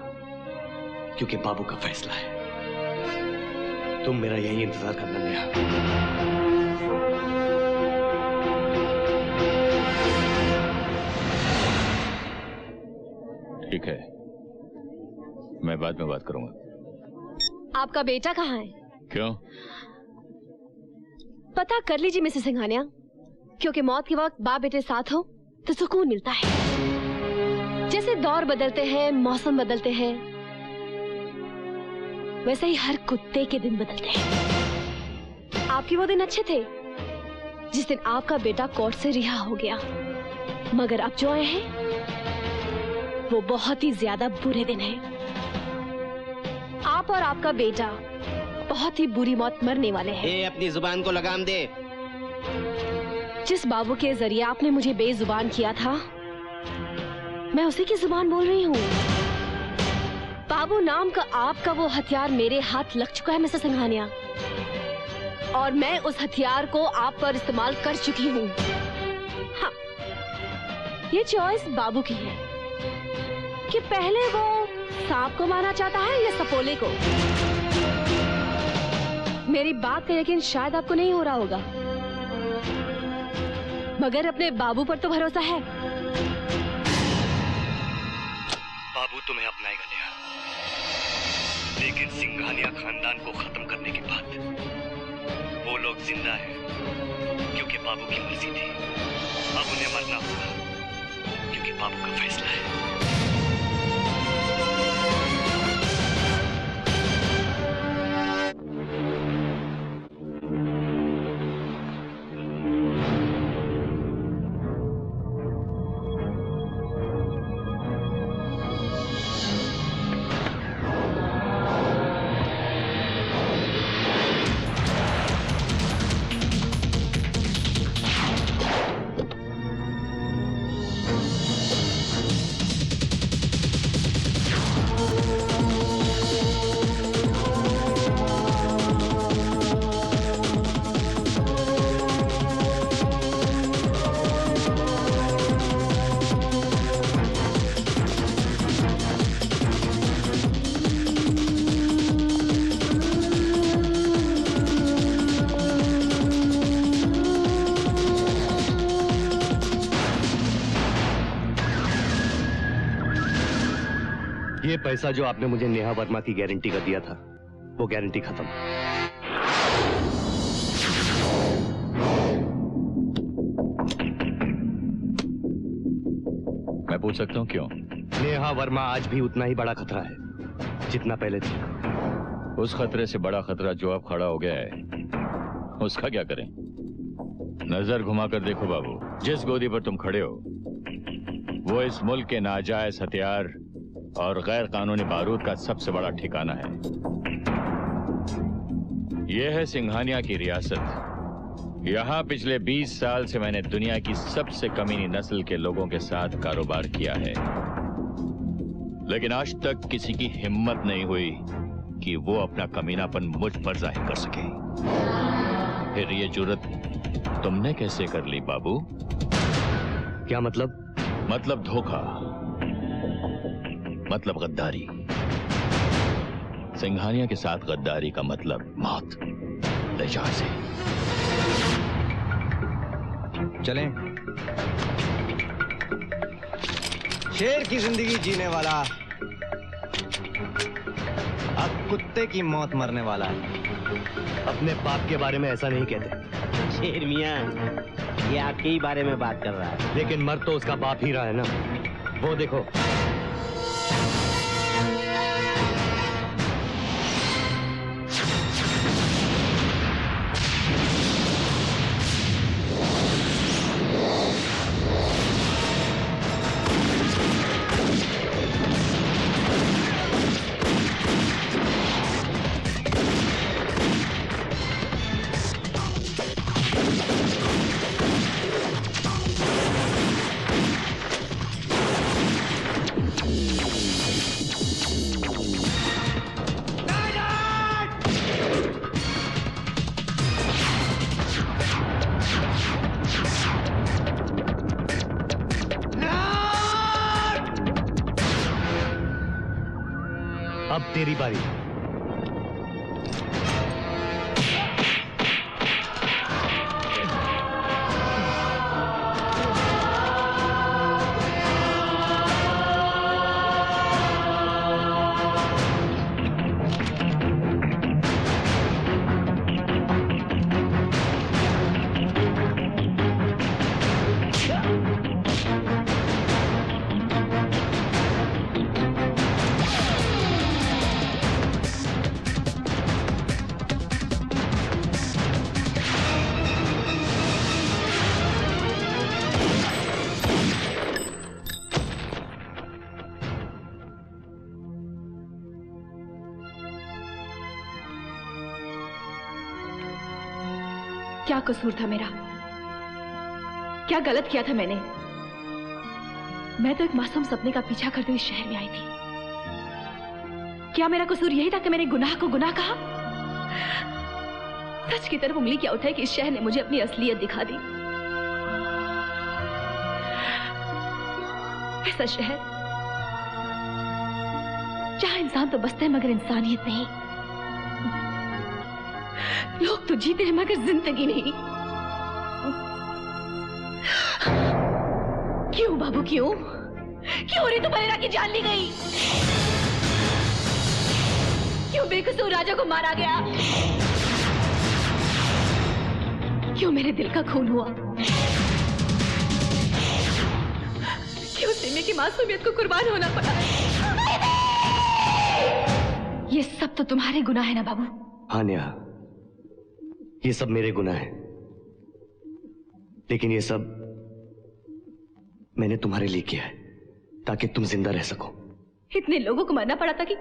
क्योंकि बाबू का फैसला है। तुम मेरा यही इंतजार करना नेहा। ठीक है, मैं बाद में बात करूंगा। आपका बेटा कहाँ है? क्यों? पता कर लीजिए मिसेस सिंघानिया, क्योंकि मौत के वक्त बाप बेटे साथ हो तो सुकून मिलता है। जैसे दौर बदलते हैं, मौसम बदलते हैं, वैसे ही हर कुत्ते के दिन बदलते हैं। आपके वो दिन अच्छे थे जिस दिन आपका बेटा कोर्ट से रिहा हो गया, मगर अब जो आए हैं वो बहुत ही ज्यादा बुरे दिन हैं। आप और आपका बेटा बहुत ही बुरी मौत मरने वाले हैं। अपनी जुबान को लगाम दे। जिस बाबू के जरिए आपने मुझे बेजुबान किया था, मैं उसी की जुबान बोल रही हूँ। बाबू नाम का आपका वो हथियार मेरे हाथ लग चुका है मिस्टर सिंघानिया, और मैं उस हथियार को आप पर इस्तेमाल कर चुकी हूँ। हाँ, ये चॉइस बाबू की है कि पहले वो सांप को मारना चाहता है या सपोले को। मेरी बात का यकीन शायद आपको नहीं हो रहा होगा, मगर अपने बाबू पर तो भरोसा है। बाबू तुम्हें अपनाएगा नेहा, लेकिन सिंघानिया खानदान को खत्म करने के बाद वो लोग जिंदा हैं क्योंकि बाबू की मर्जी थी। अब उन्हें मरना होगा क्योंकि बाबू का फैसला है। ये पैसा जो आपने मुझे नेहा वर्मा की गारंटी का दिया था, वो गारंटी खत्म। मैं पूछ सकता हूँ क्यों? नेहा वर्मा आज भी उतना ही बड़ा खतरा है जितना पहले था। उस खतरे से बड़ा खतरा जो अब खड़ा हो गया है, उसका क्या करें? नजर घुमाकर देखो बाबू, जिस गोदी पर तुम खड़े हो वो इस मुल्क के नाजायज हथियार और गैर कानूनी बारूद का सबसे बड़ा ठिकाना है। यह है सिंघानिया की रियासत। यहाँ पिछले 20 साल से मैंने दुनिया की सबसे कमीनी नस्ल के लोगों के साथ कारोबार किया है, लेकिन आज तक किसी की हिम्मत नहीं हुई कि वो अपना कमीनापन मुझ पर जाहिर कर सके। फिर ये जुर्रत तुमने कैसे कर ली बाबू? क्या मतलब? मतलब धोखा, मतलब गद्दारी। सिंघानिया के साथ गद्दारी का मतलब मौत। ले जाओ इसे। चलें। शेर की जिंदगी जीने वाला अब कुत्ते की मौत मरने वाला है। अपने बाप के बारे में ऐसा नहीं कहते। शेर मियां, ये आपके ही बारे में बात कर रहा है। लेकिन मर तो उसका बाप ही रहा है ना। वो देखो, अब तेरी बारी। क्या कसूर था मेरा? क्या गलत किया था मैंने? मैं तो एक मासूम सपने का पीछा करते हुए शहर में आई थी। क्या मेरा कसूर यही था कि मैंने गुनाह को गुनाह कहा? सच की तरफ उंगली क्या उठाई कि इस शहर ने मुझे अपनी असलियत दिखा दी। ऐसा शहर जहां इंसान तो बसते हैं मगर इंसानियत नहीं। लोग तो जीते हैं मगर जिंदगी नहीं। क्यों बाबू क्यों? क्यों रे तुम्हारे की जान ली गई? क्यों बेकसूर राजा को मारा गया? क्यों मेरे दिल का खून हुआ? क्यों सिमी की मासूमियत को कुर्बान होना पड़ा? ये सब तो तुम्हारे गुनाह है ना बाबू? हाँ नेहा, ये सब मेरे गुनाह हैं, लेकिन ये सब मैंने तुम्हारे लिए किया है ताकि तुम जिंदा रह सको। इतने लोगों को मरना पड़ा था कि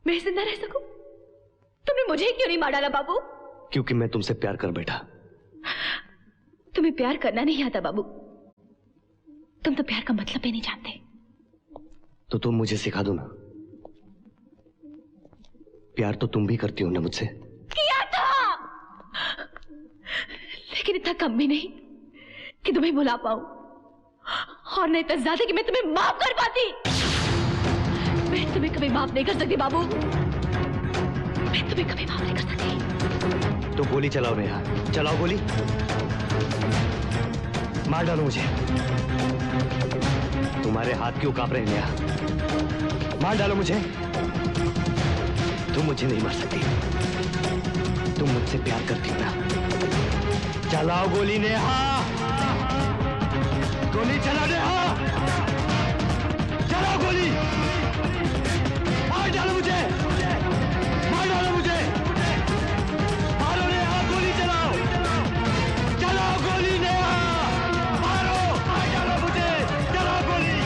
मैं जिंदा रह सकूं? तुमने मुझे क्यों नहीं मार डाला बाबू? क्योंकि मैं तुमसे प्यार कर बैठा। तुम्हें प्यार करना नहीं आता बाबू। तुम तो प्यार का मतलब ही नहीं जानते। तो तुम मुझे सिखा दो ना। प्यार तो तुम भी करती हो ना मुझसे? किया था, लेकिन इतना कम भी नहीं कि तुम्हें भुला पाऊं, और नहीं इतना ज्यादा कि मैं तुम्हें माफ कर पाती। मैं तुम्हें कभी माफ नहीं कर सकती बाबू। मैं तुम्हें कभी माफ नहीं कर सकती। तो गोली चलाओ नेहा, चलाओ गोली। मार डालो मुझे। तुम्हारे हाथ क्यों कांप रहे हैं नेहा? मार डालो मुझे। तुम मुझे नहीं मार सकती। तुम मुझसे प्यार करती हो ना? चलाओ गोली नेहा, गोली चला नेहा, चलाओ गोली। मार डालो मुझे, मार डालो मुझे, मारो नेहा, गोली चलाओ, चलाओ गोली नेहा, मारो, मार डालो मुझे, चलाओ गोली।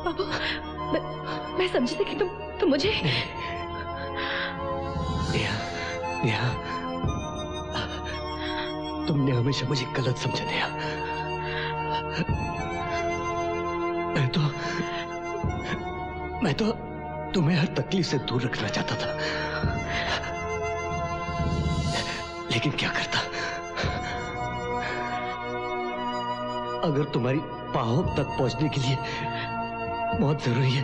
बाबू, मैं समझी थी कि तुम मुझे नेहा, तुमने हमेशा मुझे गलत समझा नेहा। मैं तो तुम्हें हर तकलीफ से दूर रखना चाहता था, लेकिन क्या करता? अगर तुम्हारी बाहों तक पहुंचने के लिए मौत जरूरी है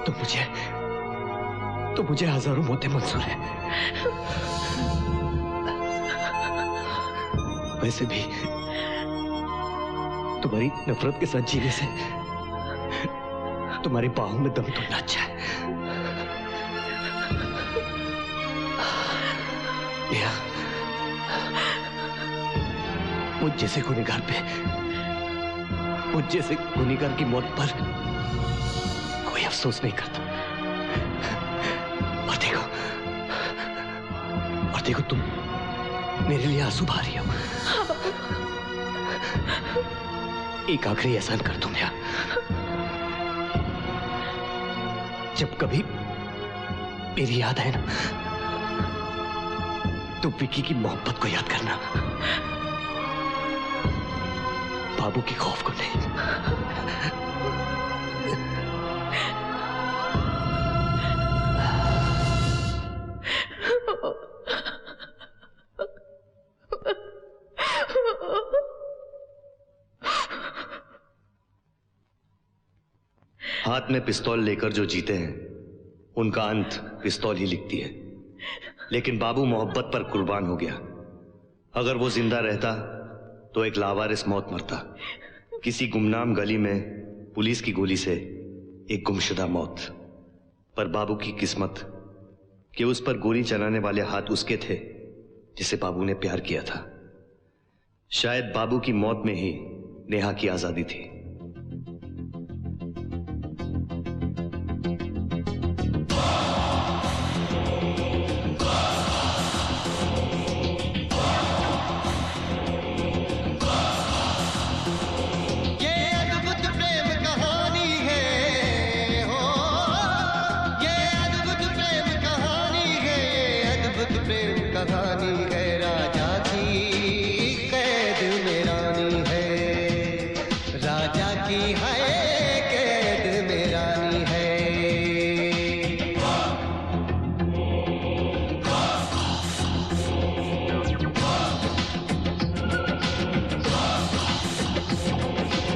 तो मुझे हजारों मौतें मंजूर है। वैसे भी तुम्हारी नफरत के साथ जीने से तुम्हारी बाहों में दम तोड़ना अच्छा है। नेहा, मुझ जैसे गुनहगार की मौत पर कोई अफसोस नहीं करता। और देखो तुम मेरे लिए आंसू बहा रही हो। एक आखिरी एहसान कर दो नेहा, जब कभी मेरी याद आए ना तो विकी की मोहब्बत को याद करना, बाबू के खौफ को नहीं। हाथ में पिस्तौल लेकर जो जीते हैं उनका अंत पिस्तौल ही लिखती है, लेकिन बाबू मोहब्बत पर कुर्बान हो गया। अगर वो जिंदा रहता तो एक लावारिस मौत मरता, किसी गुमनाम गली में पुलिस की गोली से एक गुमशुदा मौत। पर बाबू की किस्मत कि उस पर गोली चलाने वाले हाथ उसके थे जिसे बाबू ने प्यार किया था। शायद बाबू की मौत में ही नेहा की आजादी थी। कहानी है राजा की कैद में रानी है, राजा की है कैद में रानी है।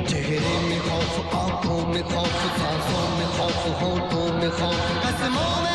चेहरे में खौफ, आंखों में खौफ, सांसों में खौफ, होठों में खौफ, कसमों में